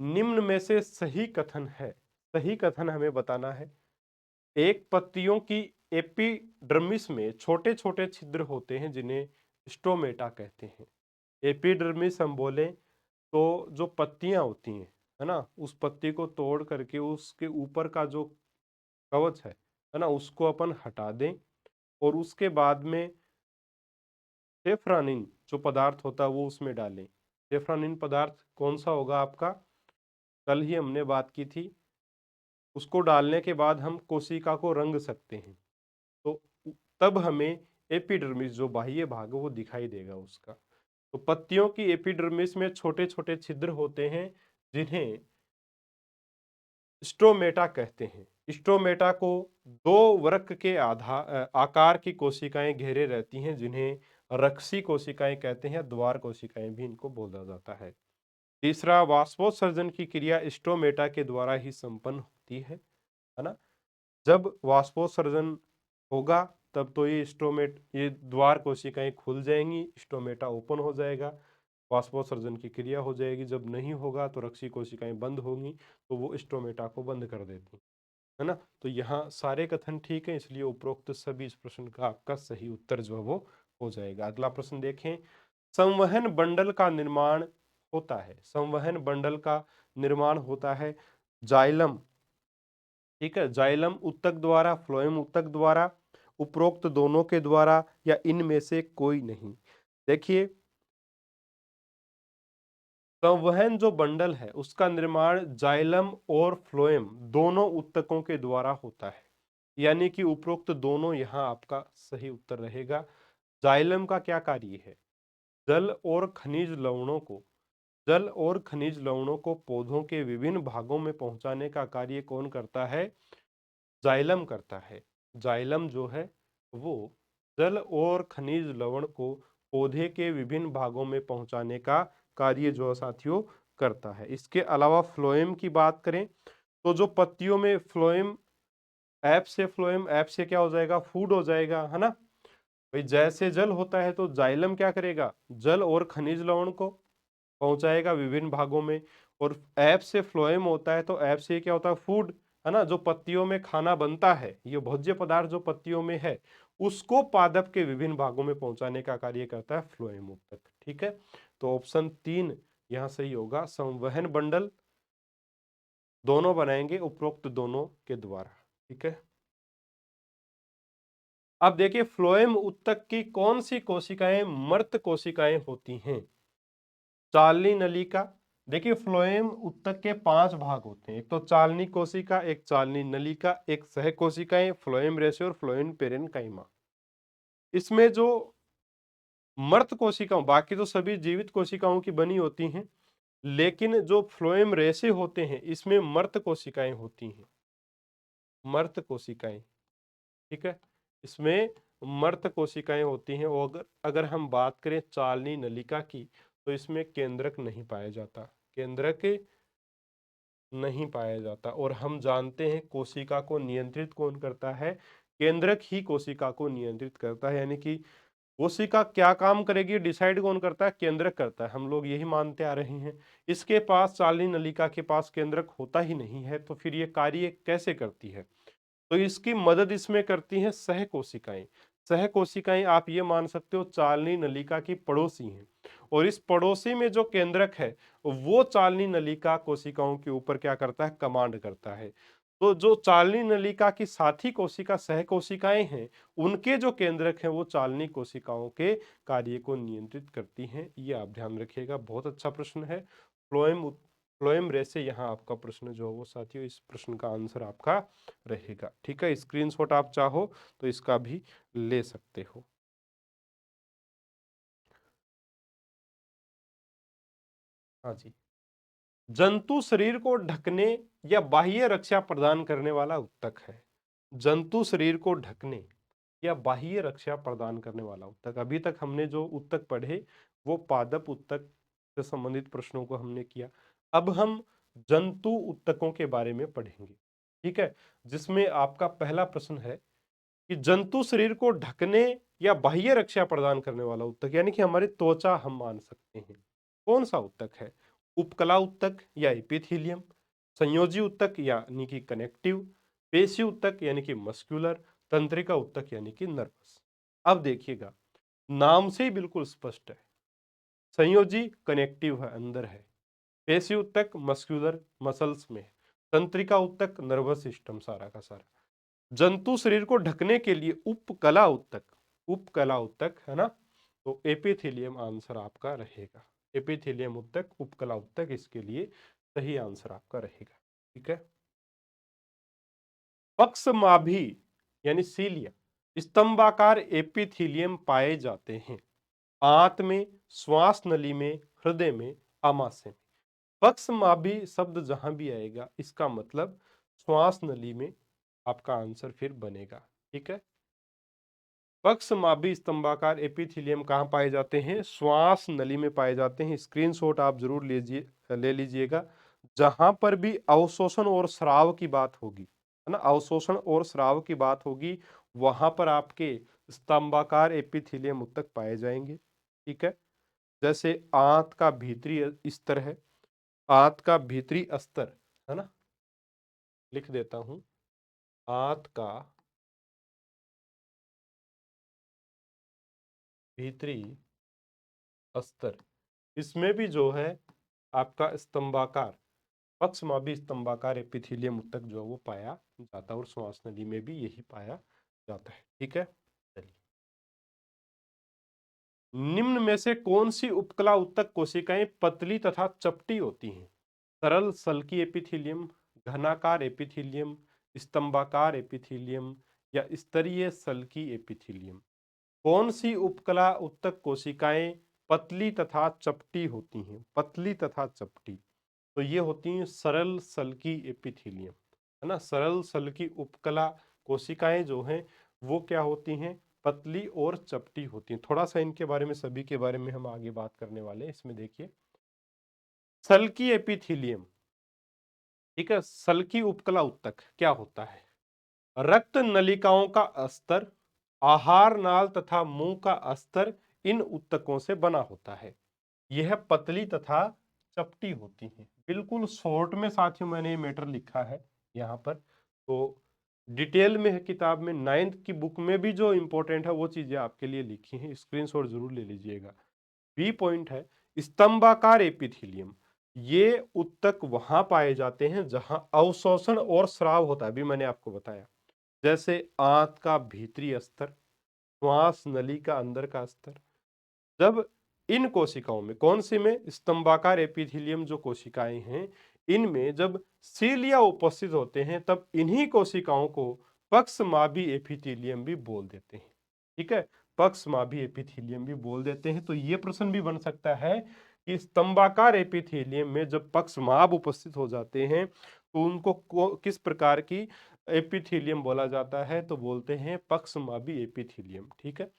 निम्न में से सही कथन है, सही कथन हमें बताना है। एक पत्तियों की एपिडर्मिस में छोटे छोटे छिद्र होते हैं जिन्हें स्टोमेटा कहते हैं। एपिडर्मिस हम बोले तो जो पत्तियां होती हैं, है ना, उस पत्ती को तोड़ करके उसके ऊपर का जो कवच है ना, उसको अपन हटा दें। और उसके बाद में सेफ्रानिन जो पदार्थ होता है वो उसमें डालें। सेफ्रानिन पदार्थ कौन सा होगा आपका, कल ही हमने बात की थी। उसको डालने के बाद हम कोशिका को रंग सकते हैं, तो तब हमें एपिडर्मिस जो बाह्य भाग है वो दिखाई देगा उसका। तो पत्तियों की एपिडर्मिस में छोटे छोटे छिद्र होते हैं जिन्हें स्टोमेटा कहते हैं। स्टोमेटा को दो वृक्क के आकार की कोशिकाएं घेरे रहती हैं जिन्हें रक्षी कोशिकाएं कहते हैं, द्वार कोशिकाएं भी इनको बोला जाता है। तीसरा, वाष्पोत्सर्जन की क्रिया स्टोमेटा के द्वारा ही संपन्न होती है ना। जब वाष्पोत्सर्जन होगा तब तो ये द्वार कोशिकाएं खुल जाएंगी, स्टोमेटा ओपन हो जाएगा, वाष्पोत्सर्जन की क्रिया हो जाएगी। जब नहीं होगा तो रक्षी कोशिकाएं बंद होंगी, तो वो स्टोमेटा को बंद कर देती है ना। तो यहाँ सारे कथन ठीक है, इसलिए उपरोक्त सभी इस प्रश्न का आपका सही उत्तर जो है वो हो जाएगा। अगला प्रश्न देखें, संवहन बंडल का निर्माण होता है, संवहन बंडल का निर्माण होता है जाइलम, ठीक है, जाइलम ऊतक द्वारा, फ्लोएम ऊतक द्वारा, उपरोक्त दोनों के द्वारा, या इनमें से कोई नहीं। देखिए, संवहन जो बंडल है उसका निर्माण जाइलम और फ्लोएम दोनों ऊतकों के द्वारा होता है, यानी कि उपरोक्त दोनों यहाँ आपका सही उत्तर रहेगा। जाइलम का क्या कार्य है? जल और खनिज लवणों को, जल और खनिज लवणों को पौधों के विभिन्न भागों में पहुंचाने का कार्य कौन करता है? जाइलम करता है। जाइलम जो है वो जल और खनिज लवण को पौधे के विभिन्न भागों में पहुंचाने का कार्य जो है साथियों करता है। इसके अलावा फ्लोएम की बात करें तो जो पत्तियों में फ्लोएम, फ्लोएम ऐप से क्या हो जाएगा? फूड हो जाएगा, है ना। भाई जैसे जल होता है तो जाइलम क्या करेगा? जल और खनिज लवण को पहुंचाएगा विभिन्न भागों में, और ऐप से फ्लोएम होता है तो ऐप से क्या होता है? फूड, है ना। जो पत्तियों में खाना बनता है, ये भोज्य पदार्थ जो पत्तियों में है, उसको पादप के विभिन्न भागों में पहुंचाने का कार्य करता है फ्लोएम ऊतक, ठीक है। तो ऑप्शन 3 यहाँ सही होगा, संवहन बंडल दोनों बनाएंगे उपरोक्त दोनों के द्वारा, ठीक है। अब देखिए, फ्लोएम ऊतक की कौन सी कोशिकाएं मर्त कोशिकाएं होती हैं? चालनी नलिका। देखिए, फ्लोएम ऊतक के 5 भाग होते हैं, एक तो चालनी कोशिका, एक चालनी नलिका, एक सह कोशिकाएं, फ्लोएम रेशे और फ्लोएम पेरेन्काइमा। इसमें जो मर्त कोशिकाओं, बाकी तो सभी जीवित कोशिकाओं की बनी होती हैं, लेकिन जो फ्लोएम रेशे होते हैं इसमें मर्त कोशिकाएं होती हैं, मर्त कोशिकाएं, ठीक है। इसमें मर्त कोशिकाएं होती हैं, और अगर अगर हम बात करें चालनी नलिका की तो इसमें केंद्रक नहीं पाया जाता, केंद्रक नहीं पाया जाता। और हम जानते हैं कोशिका को नियंत्रित कौन करता है? केंद्रक ही कोशिका को नियंत्रित करता है, यानी कि कोशिका क्या काम करेगी डिसाइड कौन करता है? केंद्रक करता है, हम लोग यही मानते आ रहे हैं। इसके पास, चालनी नलिका के पास केंद्रक होता ही नहीं है, तो फिर ये कार्य कैसे करती है? तो इसकी मदद इसमें करती हैं सह कोशिकाएं। सह कोशिकाएं आप ये मान सकते हो चालनी नलिका की पड़ोसी हैं, और इस पड़ोसी में जो केंद्रक है वो चालनी नलिका कोशिकाओं के ऊपर क्या करता है? कमांड करता है। तो जो चालनी नलिका की साथी कोशिका सह कोशिकाएं हैं, उनके जो केंद्रक हैं वो चालनी कोशिकाओं के कार्य को नियंत्रित करती हैं। ये आप ध्यान रखिएगा, बहुत अच्छा प्रश्न है। फ्लोएम फ्लोएम रेसे यहाँ आपका प्रश्न जो है वो साथियों, इस प्रश्न का आंसर आपका रहेगा, ठीक है। स्क्रीनशॉट आप चाहो तो इसका भी ले सकते हो। हाँ जी, जंतु शरीर को ढकने या बाह्य रक्षा प्रदान करने वाला ऊतक है। जंतु शरीर को ढकने या बाह्य रक्षा प्रदान करने वाला ऊतक। अभी तक हमने जो ऊतक पढ़े वो पादप ऊतक से संबंधित प्रश्नों को हमने किया। अब हम जंतु ऊतकों के बारे में पढ़ेंगे, ठीक है। जिसमें आपका पहला प्रश्न है कि जंतु शरीर को ढकने या बाह्य रक्षा प्रदान करने वाला ऊतक, यानी कि हमारी त्वचा हम मान सकते हैं, कौन सा ऊतक है? उपकला ऊतक या एपिथेलियम, संयोजी ऊतक यानी कि कनेक्टिव, पेशी ऊतक यानी कि मस्कुलर, तंत्रिका ऊतक यानी कि नर्वस। अब देखिएगा, नाम से ही बिल्कुल स्पष्ट है, संयोजी कनेक्टिव है, अंदर है, पेशी ऊतक मस्कुलर मसल्स में है, तंत्रिका ऊतक नर्वस सिस्टम सारा का सारा। जंतु शरीर को ढकने के लिए उपकला ऊतक, उपकला ऊतक है ना, तो एपिथेलियम आंसर आपका रहेगा। एपिथेलियम ऊतक, उपकला ऊतक, इसके लिए सही आंसर आपका रहेगा, ठीक है। पक्षमाभी यानी सीलिया, स्तंभाकार एपिथेलियम पाए जाते हैं आंत में, श्वास नली में, हृदय में, आमाशय में। पक्षमाभी शब्द जहां भी आएगा इसका मतलब श्वास नली में आपका आंसर फिर बनेगा, ठीक है। पक्षमाभी स्तंभाकार एपिथेलियम कहाँ पाए जाते हैं? श्वास नली में पाए जाते हैं। स्क्रीनशॉट आप जरूर ले लीजिएगा। जहां पर भी अवशोषण और स्राव की बात होगी, है ना, अवशोषण और स्राव की बात होगी, वहां पर आपके स्तंभाकार एपिथेलियम ऊतक पाए जाएंगे। ठीक है, जैसे आंत का भीतरी स्तर है, आंत का भीतरी अस्तर, है ना, लिख देता हूं, आंत का भीतरी अस्तर, इसमें भी जो है आपका स्तंभाकार, पक्षमाभी स्तंभाकार एपिथेलियम ऊतक जो है वो पाया जाता है, और श्वास नली में भी यही पाया जाता है। ठीक है, चलिए, निम्न में से कौन सी उपकला ऊतक कोशिकाएं पतली तथा चपटी होती हैं? सरल सल्की एपिथेलियम, घनाकार एपिथेलियम, स्तंभाकार एपिथेलियम या स्तरीय सल्की एपिथेलियम? कौन सी उपकला ऊतक कोशिकाएं पतली तथा चपटी होती हैं? पतली तथा चपटी, तो ये होती हैं सरल सल्की एपिथेलियम, है ना। सरल सल्की उपकला कोशिकाएं जो हैं वो क्या होती हैं? पतली और चपटी होती हैं। थोड़ा सा इनके बारे में, सभी के बारे में हम आगे बात करने वाले हैं। इसमें देखिए, सल्की एपिथेलियम, ठीक है, सल्की उपकला ऊतक क्या होता है? रक्त नलिकाओं का अस्तर, आहार नाल तथा मुंह का अस्तर इन ऊतकों से बना होता है। यह पतली तथा चपटी होती हैं। बिल्कुल शॉर्ट में साथियों मैंने ये मैटर लिखा है यहाँ पर, तो डिटेल में है किताब में, 9th की बुक में भी जो इंपॉर्टेंट है वो चीजें आपके लिए लिखी हैं, स्क्रीनशॉट जरूर ले लीजिएगा। बी पॉइंट है स्तंभाकार एपिथेलियम। ये ऊतक वहां पाए जाते हैं जहां अवशोषण और स्राव होता है, अभी मैंने आपको बताया, जैसे आंत का भीतरी स्तर, श्वास नली का अंदर का स्तर। जब इन कोशिकाओं में, कौन सी में? स्तंभाकार एपिथेलियम जो कोशिकाएं हैं, इनमें जब सीलिया उपस्थित होते हैं तब इन्हीं कोशिकाओं को पक्षमाभी एपिथेलियम भी बोल देते हैं। ठीक है, पक्षमाभी एपिथेलियम भी बोल देते हैं। तो ये प्रश्न भी बन सकता है कि स्तंभाकार एपिथेलियम में जब पक्षमाभ उपस्थित हो जाते हैं तो उनको किस प्रकार की एपिथेलियम बोला जाता है? तो बोलते हैं पक्षमाभी एपिथेलियम। ठीक है,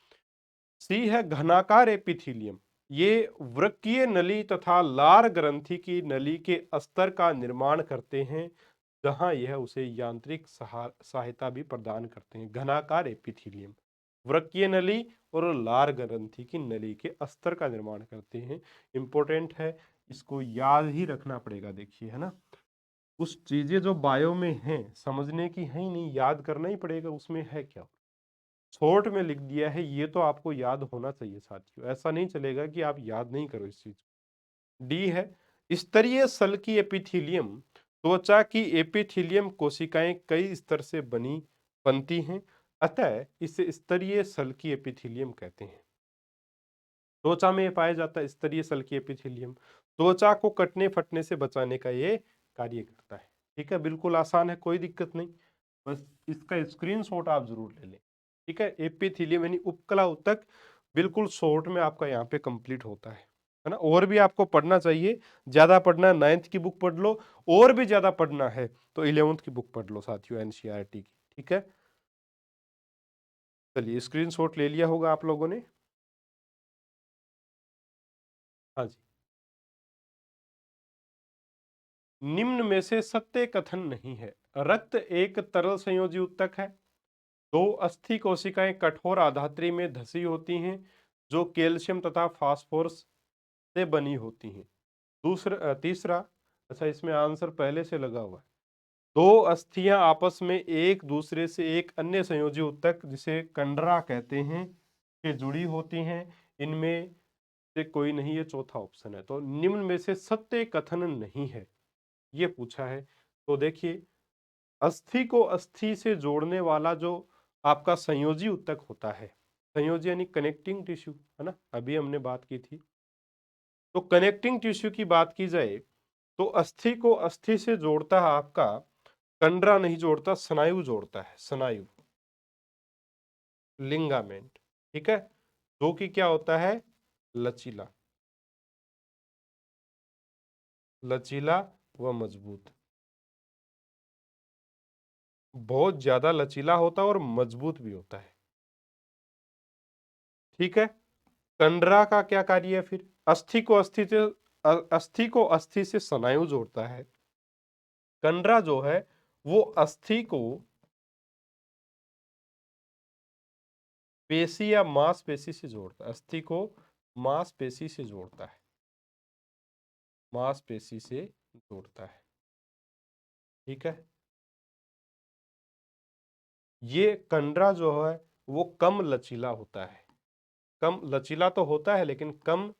सी है घनाकार एपिथेलियम। ये वृक्कीय नली तथा लार ग्रंथि की नली के अस्तर का निर्माण करते हैं, जहां यह उसे यांत्रिक सहायता भी प्रदान करते हैं। घनाकार एपिथेलियम वृक्कीय नली और लार ग्रंथि की नली के अस्तर का निर्माण करते हैं। इंपॉर्टेंट है, इसको याद ही रखना पड़ेगा। देखिए, है ना, कुछ चीजें जो बायो में हैं समझने की है ही नहीं, याद करना ही पड़ेगा उसमें है क्या। शॉर्ट में लिख दिया है, ये तो आपको याद होना चाहिए साथियों, ऐसा नहीं चलेगा कि आप याद नहीं करो इस चीज। डी है स्तरीय सल्की एपिथेलियम। त्वचा की एपिथेलियम कोशिकाएं कई स्तर से बनती हैं, अतः इसे स्तरीय सल्की एपिथेलियम कहते हैं। त्वचा में पाया जाता है स्तरीय सल्की एपिथेलियम। त्वचा को कटने फटने से बचाने का ये कार्य करता है। ठीक है, बिल्कुल आसान है, कोई दिक्कत नहीं, बस इसका स्क्रीनशॉट आप जरूर ले लें। ठीक है, एपिथेलियम यानी उपकला ऊतक बिल्कुल शॉर्ट में आपका यहाँ पे कंप्लीट होता है ना। और भी आपको पढ़ना चाहिए, ज्यादा पढ़ना है 9th की बुक पढ़ लो, और भी ज्यादा पढ़ना है तो 11th की बुक पढ़ लो साथियों, एनसीईआरटी की। ठीक है, चलिए, स्क्रीनशॉट ले लिया होगा आप लोगों ने। हाँ जी, निम्न में से सत्य कथन नहीं है। रक्त एक तरल संयोजी ऊतक है। दो अस्थि कोशिकाएं कठोर आधात्री में धसी होती हैं जो कैल्शियम तथा फास्फोरस से बनी होती हैं। तीसरा, अच्छा इसमें आंसर पहले से लगा हुआ है। दो अस्थियां आपस में एक दूसरे से एक अन्य संयोजी ऊतक जिसे कंडरा कहते हैं से जुड़ी होती हैं। इनमें से कोई नहीं, ये चौथा ऑप्शन है। तो निम्न में से सत्य कथन नहीं है, ये पूछा है। तो देखिए, अस्थि को अस्थि से जोड़ने वाला जो आपका संयोजी ऊतक होता है, संयोजी यानी कनेक्टिंग टिश्यू, है ना, अभी हमने बात की थी। तो कनेक्टिंग टिश्यू की बात की जाए तो अस्थि को अस्थि से जोड़ता है आपका कंडरा, नहीं जोड़ता, स्नायु जोड़ता है, स्नायु, लिंगामेंट। ठीक है, जो कि क्या होता है? लचीला, लचीला व मजबूत, बहुत ज्यादा लचीला होता है और मजबूत भी होता है। ठीक है। कंडरा का क्या कार्य है फिर? अस्थि को अस्थि से स्नायु जोड़ता है। कंडरा जो है वो अस्थि को पेशी या मांसपेशी से जोड़ता है। अस्थि को मांसपेशी से जोड़ता है, मांसपेशी से जोड़ता है। ठीक है। ये कंडरा जो है वो कम लचीला होता है। कम लचीला तो होता है लेकिन कम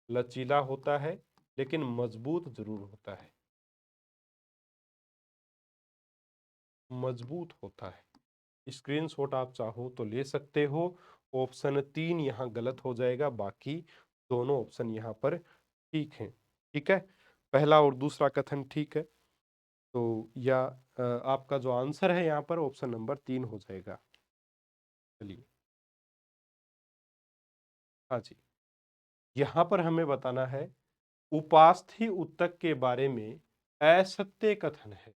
लचीला होता है, लेकिन मजबूत जरूर होता है, मजबूत होता है। स्क्रीनशॉट आप चाहो तो ले सकते हो। ऑप्शन 3 यहाँ गलत हो जाएगा, बाकी दोनों ऑप्शन यहाँ पर ठीक हैं। ठीक है, पहला और दूसरा कथन ठीक है। तो या आपका जो आंसर है यहाँ पर ऑप्शन नंबर 3 हो जाएगा। चलिए, हाँ जी, यहाँ पर हमें बताना है उपास्थि उत्तक के बारे में असत्य कथन है।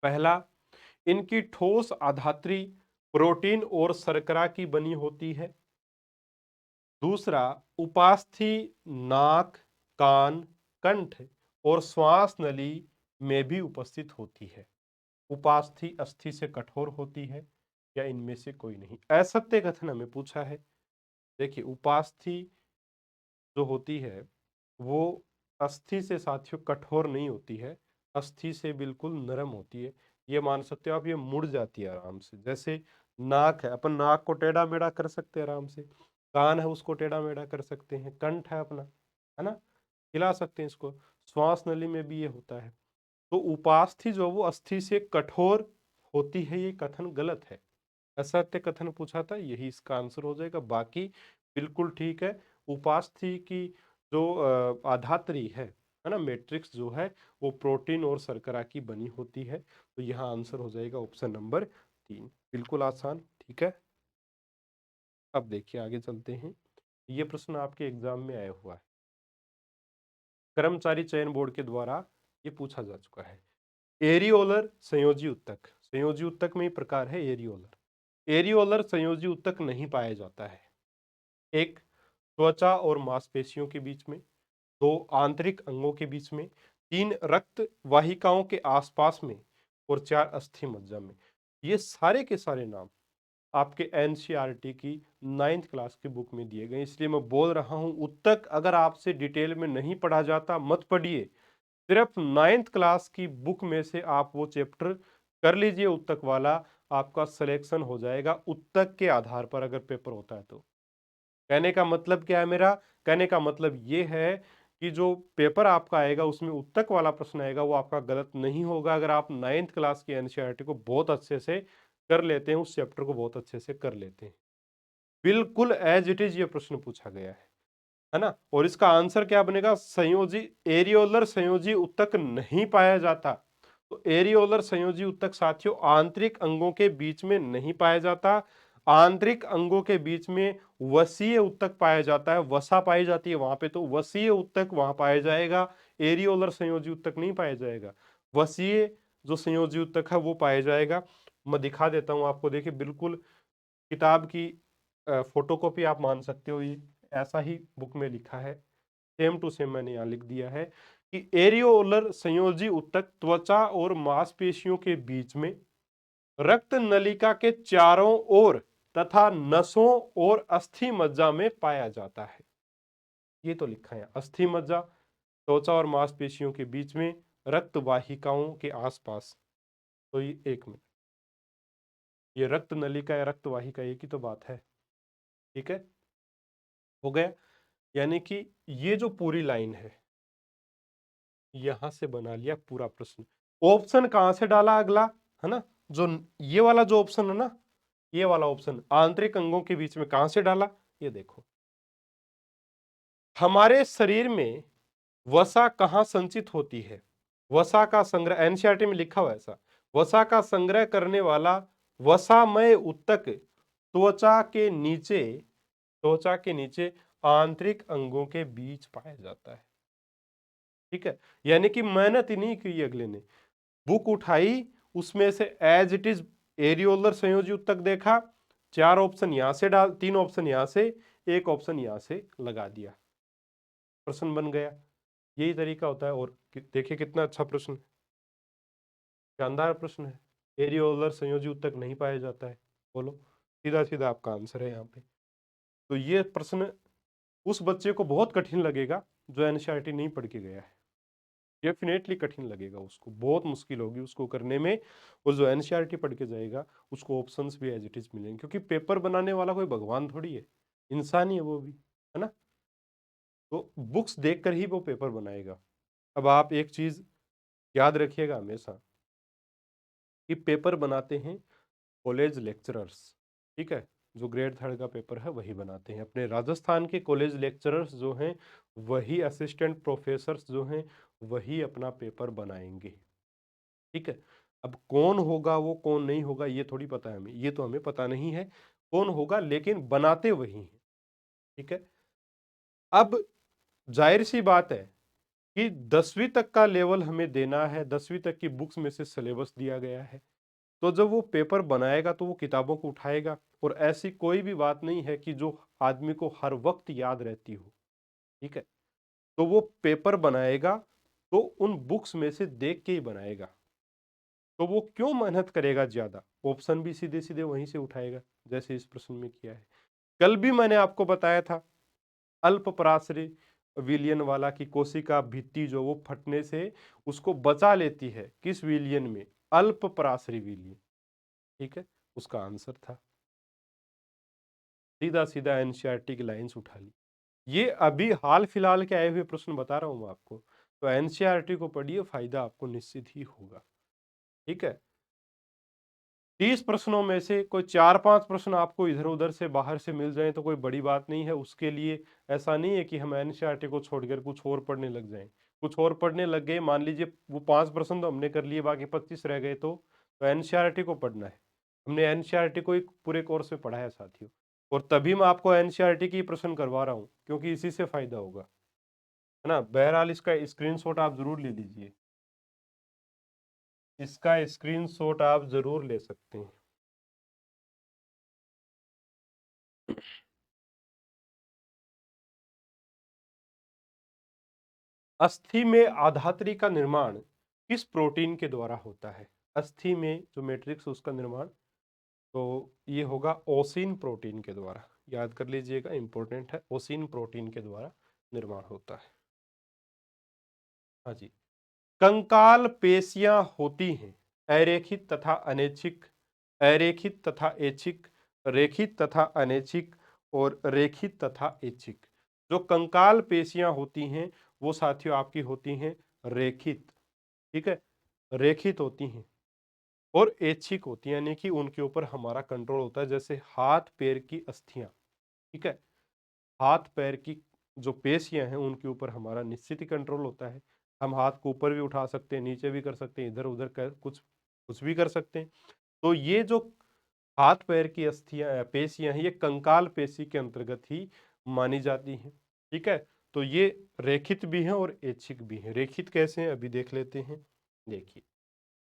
पहला, इनकी ठोस आधात्री प्रोटीन और शर्करा की बनी होती है। दूसरा, उपास्थि नाक, कान, कंठ और श्वास नली में भी उपस्थित होती है। उपास्थि अस्थि से कठोर होती है, या इनमें से कोई नहीं? असत्य कथन हमें पूछा है। देखिए, उपास्थि जो होती है वो अस्थि से साथियों कठोर नहीं होती है, अस्थि से बिल्कुल नरम होती है। ये मान सकते हो आप, ये मुड़ जाती है आराम से। जैसे नाक है, अपन नाक को टेढ़ा मेढ़ा कर सकते हैं आराम से। कान है, उसको टेढ़ा मेढ़ा कर सकते हैं। कंठ है अपना, है ना, हिला सकते हैं इसको। श्वास नली में भी ये होता है। तो उपास्थि जो वो अस्थि से कठोर होती है, ये कथन गलत है। असत्य कथन पूछा था, यही इसका आंसर हो जाएगा। बाकी बिल्कुल ठीक है। उपास्थि की जो आधात्री है ना, मैट्रिक्स जो है वो प्रोटीन और शर्करा की बनी होती है। तो यहाँ आंसर हो जाएगा ऑप्शन नंबर 3। बिल्कुल आसान। ठीक है, अब देखिए आगे चलते हैं। ये प्रश्न आपके एग्जाम में आया हुआ है, कर्मचारी चयन बोर्ड के द्वारा ये पूछा जा चुका है। एरियोलर संयोजी उत्तक, संयोजी उत्तक में ही प्रकार है एरियोलर। एरियोलर संयोजी उत्तक नहीं पाया जाता है। एक, त्वचा और मांसपेशियों के बीच में। दो, आंतरिक अंगों के बीच में। तीन, रक्त वाहिकाओं के आसपास में। और चार, अस्थि मज्जा में। ये सारे के सारे नाम आपके एनसीईआरटी की 9th क्लास की बुक में दिए गए, इसलिए मैं बोल रहा हूं उत्तक अगर आपसे डिटेल में नहीं पढ़ा जाता मत पढ़िए। सिर्फ 9th क्लास की बुक में से आप वो चैप्टर कर लीजिए उत्तक वाला, आपका सिलेक्शन हो जाएगा उत्तक के आधार पर अगर पेपर होता है तो। कहने का मतलब क्या है मेरा? कहने का मतलब ये है कि जो पेपर आपका आएगा उसमें उत्तक वाला प्रश्न आएगा वो आपका गलत नहीं होगा, अगर आप 9th क्लास की एनसीईआरटी को बहुत अच्छे से कर लेते हैं, उस चैप्टर को बहुत अच्छे से कर लेते हैं। बिल्कुल एज इट इज ये प्रश्न पूछा गया है ना। और इसका आंसर क्या बनेगा? संयोजी, एरियोलर संयोजी उत्तक नहीं पाया जाता। तो एरियोलर संयोजी उत्तक साथियों आंतरिक अंगों के बीच में नहीं पाया जाता। आंतरिक अंगों के बीच में वसीय उत्तक पाया जाता है, वसा पाई जाती है वहां पे, तो वसीय उत्तक वहां पाया जाएगा। एरियोलर संयोजी उत्तक नहीं पाया जाएगा। वसीय जो संयोजी उत्तक है वो पाया जाएगा। मैं दिखा देता हूं आपको, देखिए बिल्कुल किताब की फोटोकॉपी आप मान सकते हो, ये ऐसा ही बुक में लिखा है, सेम टू सेम मैंने यहाँ लिख दिया है कि एरियोलर संयोजी उत्तक त्वचा और मांसपेशियों के बीच में, रक्त नलिका के चारों ओर तथा नसों और अस्थि मज्जा में पाया जाता है। ये तो लिखा है अस्थि मज्जा, त्वचा और मांसपेशियों के बीच में, रक्त वाहिकाओं के आसपास। तो ये एक मिनट, ये रक्त नलिका या रक्त वाहिका एक ही तो बात है। ठीक है, हो गया। यानी कि ये जो पूरी लाइन है यहां से बना लिया पूरा प्रश्न। ऑप्शन कहां से डाला अगला, है ना, जो ये वाला जो ऑप्शन है ना, ये वाला ऑप्शन आंतरिक अंगों के बीच में कहां से डाला? ये देखो, हमारे शरीर में वसा कहां संचित होती है? वसा का संग्रह एनसीईआरटी में लिखा हुआ है ऐसा, वसा का संग्रह करने वाला वसामय उत्तक त्वचा के नीचे, त्वचा के नीचे आंतरिक अंगों के बीच पाया जाता है। ठीक है, यानी कि मेहनत ही नहीं की अगले ने, बुक उठाई उसमें से एज इट इज एरियोलर संयोजी उत्तक देखा, 4 ऑप्शन यहां से डाल, 3 ऑप्शन यहां से, 1 ऑप्शन यहां से लगा दिया, प्रश्न बन गया। यही तरीका होता है। और देखिए कितना अच्छा प्रश्न, शानदार प्रश्न है। एरियोलर संयोजी ऊतक नहीं पाया जाता है, बोलो, सीधा सीधा आपका आंसर है यहाँ पे। तो ये प्रश्न उस बच्चे को बहुत कठिन लगेगा जो एनसीईआरटी नहीं पढ़ के गया है, डेफिनेटली कठिन लगेगा उसको, बहुत मुश्किल होगी उसको करने में। और जो एनसीईआरटी पढ़ के जाएगा उसको ऑप्शंस भी एज इट इज मिलेंगे, क्योंकि पेपर बनाने वाला कोई भगवान थोड़ी है, इंसान ही है वो भी, है ना। तो बुक्स देखकर ही वो पेपर बनाएगा। अब आप एक चीज याद रखिएगा हमेशा कि पेपर बनाते हैं कॉलेज लेक्चरर्स, ठीक है, जो ग्रेड 3 का पेपर है वही बनाते हैं। अपने राजस्थान के कॉलेज लेक्चरर्स जो हैं वही असिस्टेंट प्रोफेसर्स जो हैं वही अपना पेपर बनाएंगे, ठीक है। अब कौन होगा वो, कौन नहीं होगा, ये थोड़ी पता है हमें, ये तो हमें पता नहीं है कौन होगा, लेकिन बनाते वही हैं, ठीक है। अब जाहिर सी बात है कि 10वीं तक का लेवल हमें देना है, 10वीं तक की बुक्स में से सिलेबस दिया गया है। तो जब वो पेपर बनाएगा तो वो किताबों को उठाएगा, और ऐसी कोई भी बात नहीं है कि जो आदमी को हर वक्त याद रहती हो, ठीक है। तो वो पेपर बनाएगा तो उन बुक्स में से देख के ही बनाएगा। तो वो क्यों मेहनत करेगा ज्यादा, ऑप्शन भी सीधे सीधे वहीं से उठाएगा, जैसे इस प्रश्न में किया है। कल भी मैंने आपको बताया था अल्पपराश्रयी विलयन वाला की कोशिका भित्ति जो वो फटने से उसको बचा लेती है, किस विलयन में, अल्पपराश्रयी विलयन, ठीक है, उसका आंसर था। सीधा सीधा एनसीईआरटी की लाइंस उठा ली। ये अभी हाल फिलहाल के आए हुए प्रश्न बता रहा हूं मैं आपको, तो एनसीईआरटी को पढ़िए, फायदा आपको निश्चित ही होगा, ठीक है। 30 प्रश्नों में से कोई 4-5 प्रश्न आपको इधर उधर से बाहर से मिल जाए तो कोई बड़ी बात नहीं है। उसके लिए ऐसा नहीं है कि हम एनसीईआरटी को छोड़कर कुछ और पढ़ने लग जाएं। कुछ और पढ़ने लग गए, मान लीजिए वो 5 प्रश्न तो हमने कर लिए, बाकी 25 रह गए, तो एनसीईआरटी को पढ़ना है। हमने एनसीईआरटी को एक पूरे कोर्स में पढ़ा है साथियों, और तभी मैं आपको एनसीईआरटी की प्रश्न करवा रहा हूँ, क्योंकि इसी से फायदा होगा, है ना। बहरहाल इसका स्क्रीनशॉट आप जरूर ले लीजिए, इसका स्क्रीनशॉट आप जरूर ले सकते हैं। अस्थि में आधात्री का निर्माण किस प्रोटीन के द्वारा होता है। अस्थि में जो मैट्रिक्स उसका निर्माण, तो ये होगा ओसिन प्रोटीन के द्वारा, याद कर लीजिएगा, इंपॉर्टेंट है, ओसिन प्रोटीन के द्वारा निर्माण होता है। हाँ जी। कंकाल पेशियां होती हैं अरेखित तथा अनैच्छिक, अरेखित तथा ऐच्छिक, रेखित तथा अनैच्छिक और रेखित तथा ऐच्छिक। जो कंकाल पेशियां होती हैं वो साथियों आपकी होती हैं रेखित, ठीक है, रेखित होती हैं, और ऐच्छिक होती हैं, यानी कि उनके ऊपर हमारा कंट्रोल होता है। जैसे हाथ पैर की अस्थियां, ठीक है, हाथ पैर की जो पेशियां हैं उनके ऊपर हमारा निश्चित ही कंट्रोल होता है। हम हाथ को ऊपर भी उठा सकते हैं, नीचे भी कर सकते हैं, इधर उधर कर कुछ कुछ भी कर सकते हैं। तो ये जो हाथ पैर की अस्थियां पेशियां हैं ये कंकाल पेशी के अंतर्गत ही मानी जाती हैं, ठीक है। तो ये रेखित भी हैं और ऐच्छिक भी हैं। रेखित कैसे हैं अभी देख लेते हैं। देखिए,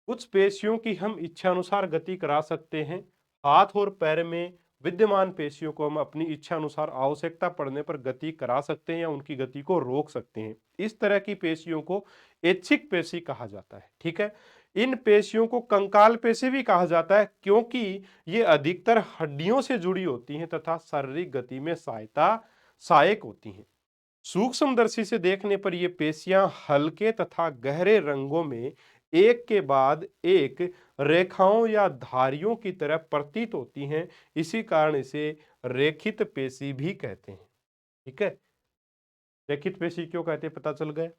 कुछ पेशियों की हम इच्छानुसार गति करा सकते हैं। हाथ और पैर में विद्यमान पेशियों को हम अपनी इच्छा अनुसार आवश्यकता पड़ने पर गति करा सकते हैं या उनकी गति को रोक सकते हैं। इस तरह की पेशियों को ऐच्छिक पेशी कहा जाता है, ठीक है। इन पेशियों को कंकाल पेशी भी कहा जाता है, क्योंकि ये अधिकतर हड्डियों से जुड़ी होती हैं तथा शारीरिक गति में सहायक होती हैं। सूक्ष्मदर्शी से देखने पर ये पेशियां हल्के तथा गहरे रंगों में एक के बाद एक रेखाओं या धारियों की तरह प्रतीत होती हैं। इसी कारण इसे रेखित पेशी भी कहते हैं, ठीक है। रेखित पेशी क्यों कहते हैं पता चल गया।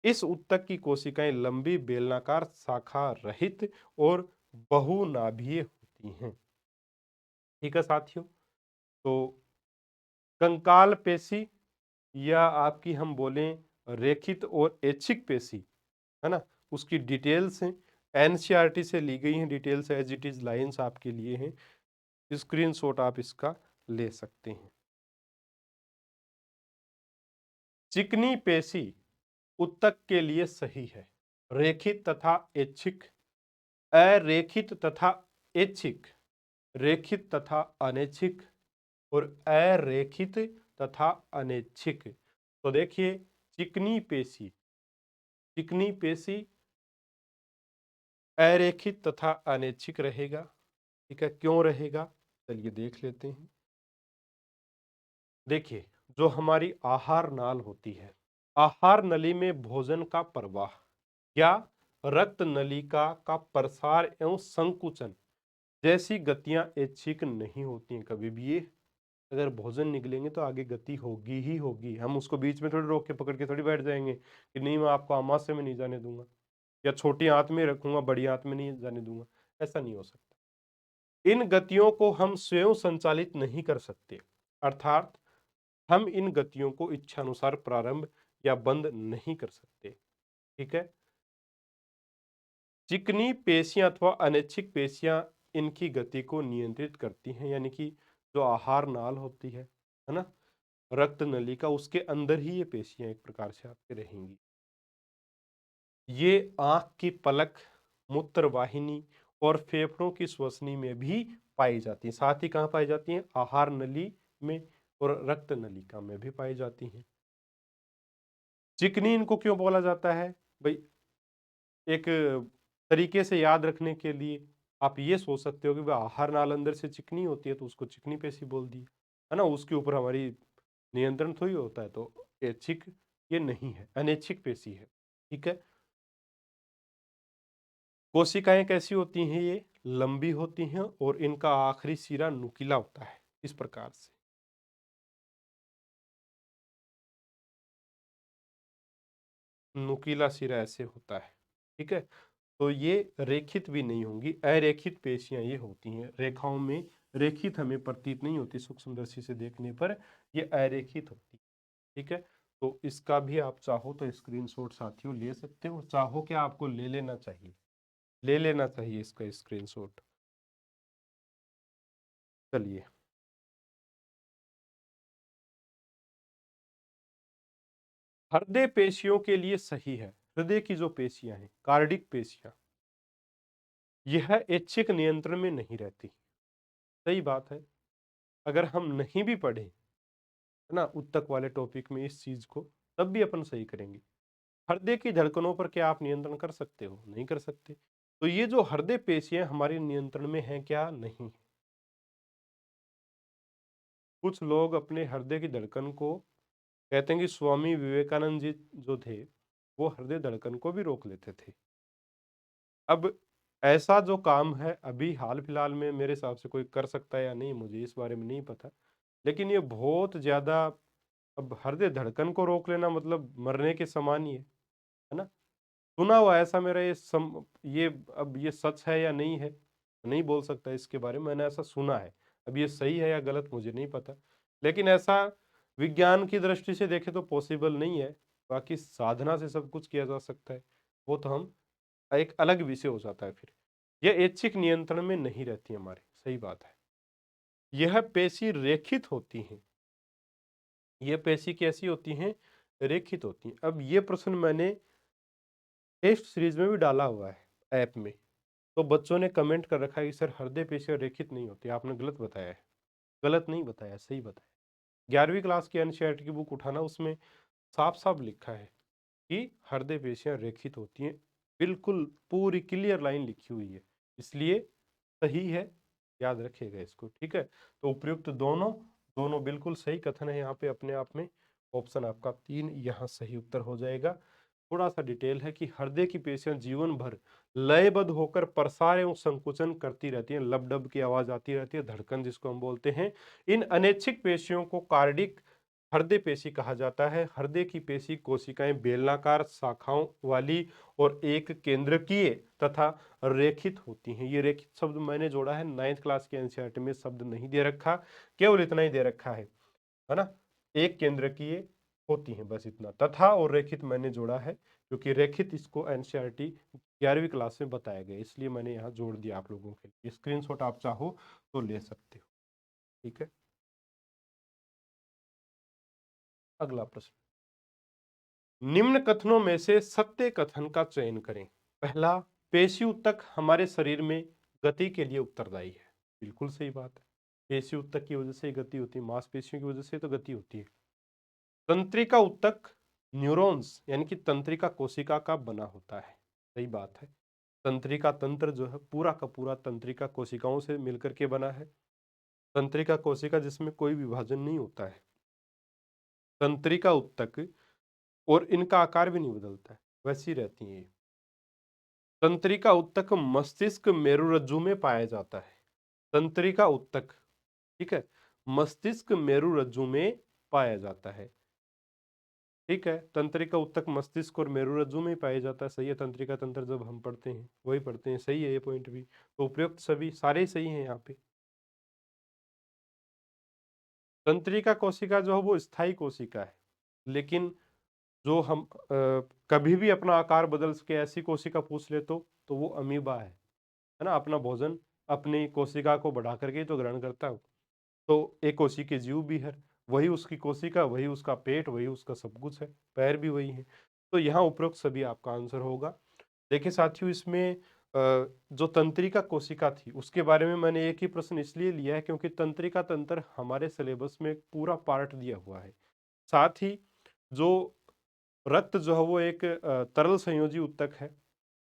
इस ऊतक की कोशिकाएं लंबी बेलनाकार शाखा रहित और बहुनाभीय होती हैं, ठीक है साथियों। तो कंकाल पेशी या आपकी हम बोलें रेखित और ऐच्छिक पेशी, है ना, उसकी डिटेल्स हैं, एनसीईआरटी से ली गई हैं details, as it is lines आपके लिए हैं, स्क्रीनशॉट आप इसका ले सकते हैं। चिकनी पेशी उत्तक के लिए सही है। रेखित तथा ऐच्छिक, अरेखित तथा ऐच्छिक, रेखित तथा अनैच्छिक और अरेखित तथा अनैच्छिक। तो देखिए, चिकनी पेशी अरेखित तथा अनैच्छिक रहेगा। ठीक है, क्यों रहेगा, चलिए देख लेते हैं। देखिए, जो हमारी आहार नाल होती है, आहार नली में भोजन का प्रवाह या रक्त नलिका का प्रसार एवं संकुचन जैसी गतियां ऐच्छिक नहीं होती हैं कभी भी। ये अगर भोजन निकलेंगे तो आगे गति होगी ही होगी। हम उसको बीच में थोड़ी रोक के पकड़ के थोड़ी बैठ जाएंगे कि नहीं, मैं आपको आमाशय में नहीं जाने दूंगा, या छोटी आंत में रखूंगा, बड़ी आंत में नहीं जाने दूंगा। ऐसा नहीं हो सकता। इन गतियों को हम स्वयं संचालित नहीं कर सकते, अर्थात हम इन गतियों को इच्छानुसार प्रारंभ या बंद नहीं कर सकते। ठीक है, चिकनी पेशियां अथवा अनैच्छिक पेशियां इनकी गति को नियंत्रित करती हैं, यानी कि जो आहार नाल होती है ना, रक्त नलिका, उसके अंदर ही ये पेशियां एक प्रकार से आपके रहेंगी। ये आंख की पलक, मूत्र वाहिनी और फेफड़ों की श्वसनी में भी पाई जाती है। साथ ही कहाँ पाई जाती हैं, आहार नली में और रक्त नलिका में भी पाई जाती हैं। चिकनी इनको क्यों बोला जाता है भाई, एक तरीके से याद रखने के लिए आप ये सोच सकते हो कि वह आहार नाल अंदर से चिकनी होती है तो उसको चिकनी पेशी बोल दी, है ना, उसके ऊपर हमारी नियंत्रण थोड़ी होता है। तो ऐच्छिक ये नहीं है, अनैच्छिक पेशी है। ठीक है, कोशिकाएं कैसी होती हैं, ये लंबी होती हैं और इनका आखिरी सिरा नुकीला होता है, इस प्रकार से। नुकीला सिरा ऐसे होता है। ठीक है, तो ये रेखित भी नहीं होंगी, अरेखित पेशियां ये होती हैं। रेखाओं में रेखित हमें प्रतीत नहीं होती सूक्ष्मदर्शी से देखने पर, ये अरेखित होती। ठीक है, तो इसका भी आप चाहो तो स्क्रीनशॉट साथियों ले सकते हो, चाहो क्या आपको ले लेना चाहिए, ले लेना चाहिए इसका स्क्रीनशॉट। चलिए, हृदय पेशियों के लिए सही है। हृदय की जो पेशियां हैं, कार्डिक पेशियां, यह ऐच्छिक नियंत्रण में नहीं रहती। सही बात है, अगर हम नहीं भी पढ़े, है ना, उत्तक वाले टॉपिक में इस चीज को, तब भी अपन सही करेंगे। हृदय की धड़कनों पर क्या आप नियंत्रण कर सकते हो, नहीं कर सकते। तो ये जो हृदय पेशियां हमारे नियंत्रण में हैं क्या, नहीं। कुछ लोग अपने हृदय की धड़कन को कहते हैं कि स्वामी विवेकानंद जी जो थे, वो हृदय धड़कन को भी रोक लेते थे। अब ऐसा जो काम है अभी हाल फिलहाल में मेरे हिसाब से कोई कर सकता है या नहीं, मुझे इस बारे में नहीं पता, लेकिन ये बहुत ज्यादा, अब हृदय धड़कन को रोक लेना मतलब मरने के समान ही है ना। सुना हुआ ऐसा मेरा ये अब ये सच है या नहीं है, नहीं बोल सकता इसके बारे में, मैंने ऐसा सुना है। अब ये सही है या गलत मुझे नहीं पता, लेकिन ऐसा विज्ञान की दृष्टि से देखे तो पॉसिबल नहीं है। बाकी साधना से सब कुछ किया जा सकता है, वो तो हम एक अलग विषय हो जाता है फिर। यह ऐच्छिक नियंत्रण में नहीं रहती हमारे, सही बात है। यह पेशी रेखित होती हैं, यह पेशी कैसी होती हैं, रेखित होती हैं। अब ये प्रश्न मैंने टेस्ट सीरीज में भी डाला हुआ है ऐप में, तो बच्चों ने कमेंट कर रखा है कि सर हृदय पेशी रेखित नहीं होती, आपने गलत बताया है। गलत नहीं बताया, सही बताया। 11वीं क्लास की एनसीईआरटी की बुक उठाना, उसमें साफ साफ लिखा है कि हृदय पेशियां रेखित होती हैं, बिल्कुल पूरी क्लियर लाइन लिखी हुई है, इसलिए सही है, याद रखिएगा इसको। ठीक है, तो उपयुक्त दोनों दोनों बिल्कुल सही कथन है यहाँ पे अपने आप में। ऑप्शन आपका 3 यहाँ सही उत्तर हो जाएगा। थोड़ा सा डिटेल है कि हृदय की पेशियां जीवन भर लयबद्ध होकर प्रसार एवं संकुचन करती रहती हैं, लब डब की आवाज आती रहती है, धड़कन जिसको हम बोलते हैं। इन अनैच्छिक पेशियों को कार्डिक हृदय पेशी कहा जाता है। हृदय की पेशी कोशिकाएं बेलनाकार शाखाओं वाली और एक केंद्रकीय तथा रेखित होती हैं। ये रेखित शब्द मैंने जोड़ा है, 9th क्लास के एनसीईआरटी में शब्द नहीं दे रखा, केवल इतना ही दे रखा है ना, एक केंद्रकीय होती हैं, बस इतना। तथा और रेखित मैंने जोड़ा है क्योंकि रेखित इसको एनसीईआरटी 11वीं क्लास में बताया गया, इसलिए मैंने यहाँ जोड़ दिया आप लोगों के लिए। स्क्रीनशॉट आप चाहो तो ले सकते हो। ठीक है, अगला प्रश्न, निम्न कथनों में से सत्य कथन का चयन करें। पहला, पेशी ऊतक हमारे शरीर में गति के लिए उत्तरदायी है। बिल्कुल सही बात है। पेशी ऊतक की वजह से ही गति होती है, मांसपेशियों की वजह से तो गति होती है। तंत्रिका ऊतक न्यूरॉन्स यानी कि तंत्रिका कोशिका का बना होता है। सही बात है। तंत्रिका तंत्र जो है पूरा का पूरा तंत्रिका कोशिकाओं से मिलकर के बना है। तंत्रिका कोशिका जिसमें कोई विभाजन नहीं होता है। तंत्रिका ऊतक और इनका आकार भी नहीं बदलता है, वैसी रहती हैं ये। तंत्रिका ऊतक मस्तिष्क मेरुरज्जु में पाया जाता है। तंत्रिका ऊतक, ठीक है, मस्तिष्क मेरुरज्जु में पाया जाता है। ठीक है, तंत्रिका ऊतक मस्तिष्क और मेरुरज्जु में ही पाया जाता है। सही है, तंत्रिका तंत्र जब हम पढ़ते हैं वही पढ़ते हैं। सही है ये पॉइंट भी। तो उपयुक्त सभी सारे सही हैं यहाँ पे। तंत्रिका कोशिका जो है वो स्थायी कोशिका है, लेकिन जो हम कभी भी अपना आकार बदल सके ऐसी कोशिका पूछ ले तो वो अमीबा है ना। अपना भोजन अपनी कोशिका को बढ़ा करके ही तो ग्रहण करता है। तो एक कोशिकीय जीव भी है, वही उसकी कोशिका, वही उसका पेट, वही उसका सब कुछ है, पैर भी वही है। तो यहाँ उपरोक्त सभी आपका आंसर होगा। देखिए साथियों, इसमें जो तंत्रिका कोशिका थी उसके बारे में मैंने एक ही प्रश्न इसलिए लिया है क्योंकि तंत्रिका तंत्र हमारे सिलेबस में एक पूरा पार्ट दिया हुआ है। साथ ही जो रक्त जो है वो एक तरल संयोजी ऊतक है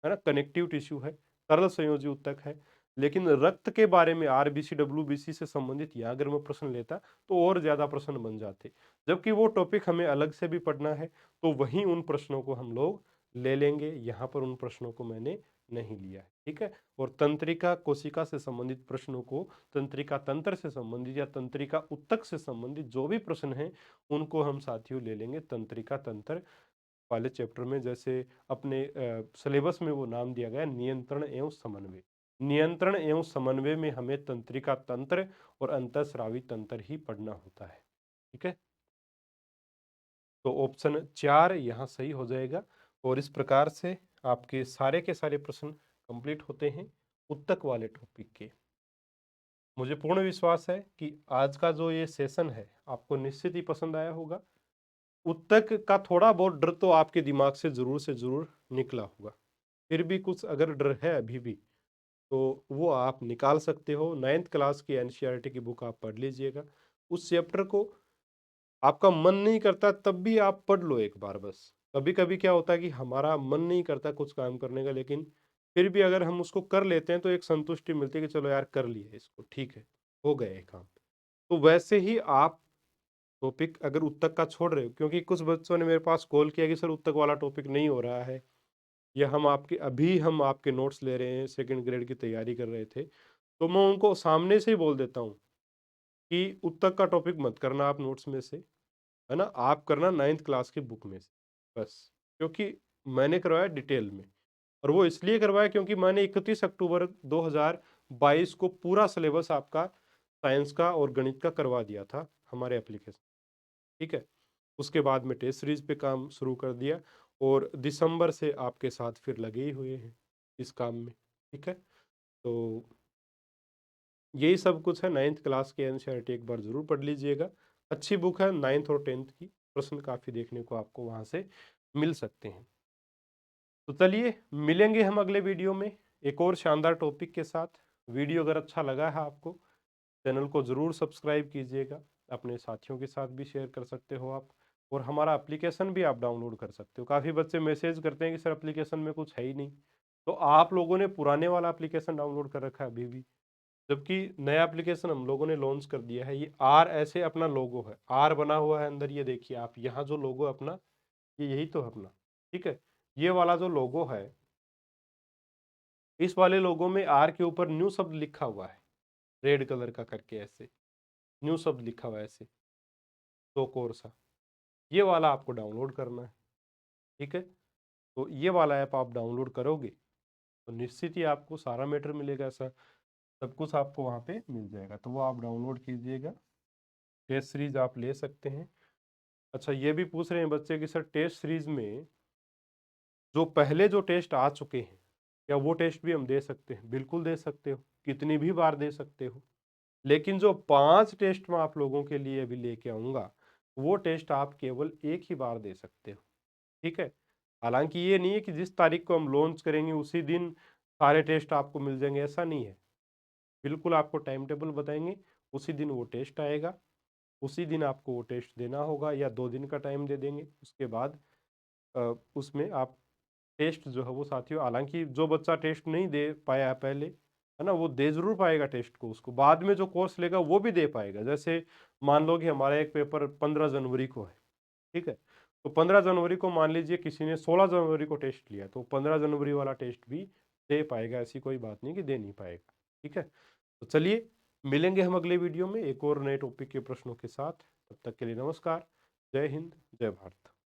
ना, कनेक्टिव टिश्यू है, तरल संयोजी ऊतक है। लेकिन रक्त के बारे में आरबीसी डब्ल्यूबीसी से संबंधित यहाँ अगर मैं प्रश्न लेता तो और ज्यादा प्रश्न बन जाते, जबकि वो टॉपिक हमें अलग से भी पढ़ना है। तो वहीं उन प्रश्नों को हम लोग ले लेंगे, यहाँ पर उन प्रश्नों को मैंने नहीं लिया है। ठीक है, और तंत्रिका कोशिका से संबंधित प्रश्नों को, तंत्रिका तंत्र से संबंधित या तंत्रिका ऊतक से संबंधित जो भी प्रश्न हैं उनको हम साथियों ले लेंगे तंत्रिका तंत्र वाले चैप्टर में। जैसे अपने सिलेबस में वो नाम दिया गया नियंत्रण एवं समन्वय। नियंत्रण एवं समन्वय में हमें तंत्रिका तंत्र और अंतःस्रावी तंत्र ही पढ़ना होता है। ठीक है, तो ऑप्शन 4 यहाँ सही हो जाएगा। और इस प्रकार से आपके सारे के सारे प्रश्न कंप्लीट होते हैं ऊतक वाले टॉपिक के। मुझे पूर्ण विश्वास है कि आज का जो ये सेशन है आपको निश्चित ही पसंद आया होगा। ऊतक का थोड़ा बहुत डर तो आपके दिमाग से जरूर निकला होगा, फिर भी कुछ अगर डर है अभी भी तो वो आप निकाल सकते हो। 9th क्लास की एनसीईआरटी की बुक आप पढ़ लीजिएगा। उस चैप्टर को आपका मन नहीं करता तब भी आप पढ़ लो एक बार बस। कभी कभी क्या होता है कि हमारा मन नहीं करता कुछ काम करने का, लेकिन फिर भी अगर हम उसको कर लेते हैं तो एक संतुष्टि मिलती है कि चलो यार कर लिए इसको, ठीक है, हो गया ये काम। तो वैसे ही आप टॉपिक अगर उत्तक का छोड़ रहे हो, क्योंकि कुछ बच्चों ने मेरे पास कॉल किया कि सर उत्तक वाला टॉपिक नहीं हो रहा है, या हम आपके नोट्स ले रहे हैं, सेकंड ग्रेड की तैयारी कर रहे थे, तो मैं उनको सामने से ही बोल देता हूँ कि उत्तक का टॉपिक मत करना आप नोट्स में से, है ना, आप करना 9th क्लास की बुक में से बस। क्योंकि मैंने करवाया डिटेल में, और वो इसलिए करवाया क्योंकि मैंने 31 अक्टूबर 2022 को पूरा सिलेबस आपका साइंस का और गणित का करवा दिया था हमारे एप्लीकेशन। ठीक है, उसके बाद में टेस्ट सीरीज पे काम शुरू कर दिया और दिसंबर से आपके साथ फिर लगे ही हुए हैं इस काम में। ठीक है, तो यही सब कुछ है। 9th क्लास के एनसीईआरटी एक बार जरूर पढ़ लीजिएगा, अच्छी बुक है। 9th और 10th की प्रश्न काफी देखने को आपको वहां से मिल सकते हैं। तो चलिए मिलेंगे हम अगले वीडियो में एक और शानदार टॉपिक के साथ। वीडियो अगर अच्छा लगा है आपको, चैनल को ज़रूर सब्सक्राइब कीजिएगा, अपने साथियों के साथ भी शेयर कर सकते हो आप, और हमारा एप्लीकेशन भी आप डाउनलोड कर सकते हो। काफ़ी बच्चे मैसेज करते हैं कि सर एप्लीकेशन में कुछ है ही नहीं, तो आप लोगों ने पुराने वाला एप्लीकेशन डाउनलोड कर रखा है अभी भी, जबकि नया एप्लीकेशन हम लोगों ने लॉन्च कर दिया है। ये आर ऐसे अपना लोगो है, आर बना हुआ है अंदर, ये देखिए आप यहाँ जो लोगो अपना, ये यही तो है अपना। ठीक है, ये वाला जो लोगो है, इस वाले लोगो में आर के ऊपर न्यू शब्द लिखा हुआ है, रेड कलर का करके ऐसे न्यू शब्द लिखा हुआ है ऐसे, तो कोर्स ये वाला आपको डाउनलोड करना है। ठीक है, तो ये वाला ऐप आप डाउनलोड करोगे तो निश्चित ही आपको सारा मैटर मिलेगा, ऐसा सब कुछ आपको वहाँ पे मिल जाएगा। तो वो आप डाउनलोड कीजिएगा, टेस्ट सीरीज आप ले सकते हैं। अच्छा, ये भी पूछ रहे हैं बच्चे कि सर टेस्ट सीरीज में जो पहले जो टेस्ट आ चुके हैं, क्या वो टेस्ट भी हम दे सकते हैं? बिल्कुल दे सकते हो, कितनी भी बार दे सकते हो। लेकिन जो 5 टेस्ट मैं आप लोगों के लिए अभी लेके आऊँगा, वो टेस्ट आप केवल एक ही बार दे सकते हो। ठीक है, हालांकि ये नहीं है कि जिस तारीख को हम लॉन्च करेंगे उसी दिन सारे टेस्ट आपको मिल जाएंगे, ऐसा नहीं है। बिल्कुल आपको टाइम टेबल बताएंगे, उसी दिन वो टेस्ट आएगा, उसी दिन आपको वो टेस्ट देना होगा या 2 दिन का टाइम दे देंगे। उसके बाद उसमें आप टेस्ट जो है वो साथियों, हालांकि जो बच्चा टेस्ट नहीं दे पाया पहले, है ना, वो दे जरूर पाएगा टेस्ट को, उसको बाद में जो कोर्स लेगा वो भी दे पाएगा। जैसे मान लो कि हमारा एक पेपर 15 जनवरी को है, ठीक है, तो 15 जनवरी को मान लीजिए किसी ने 16 जनवरी को टेस्ट लिया, तो 15 जनवरी वाला टेस्ट भी दे पाएगा, ऐसी कोई बात नहीं कि दे नहीं पाएगा। ठीक है, तो चलिए मिलेंगे हम अगले वीडियो में एक और नए टॉपिक के प्रश्नों के साथ। तब तक के लिए नमस्कार। जय हिंद, जय भारत।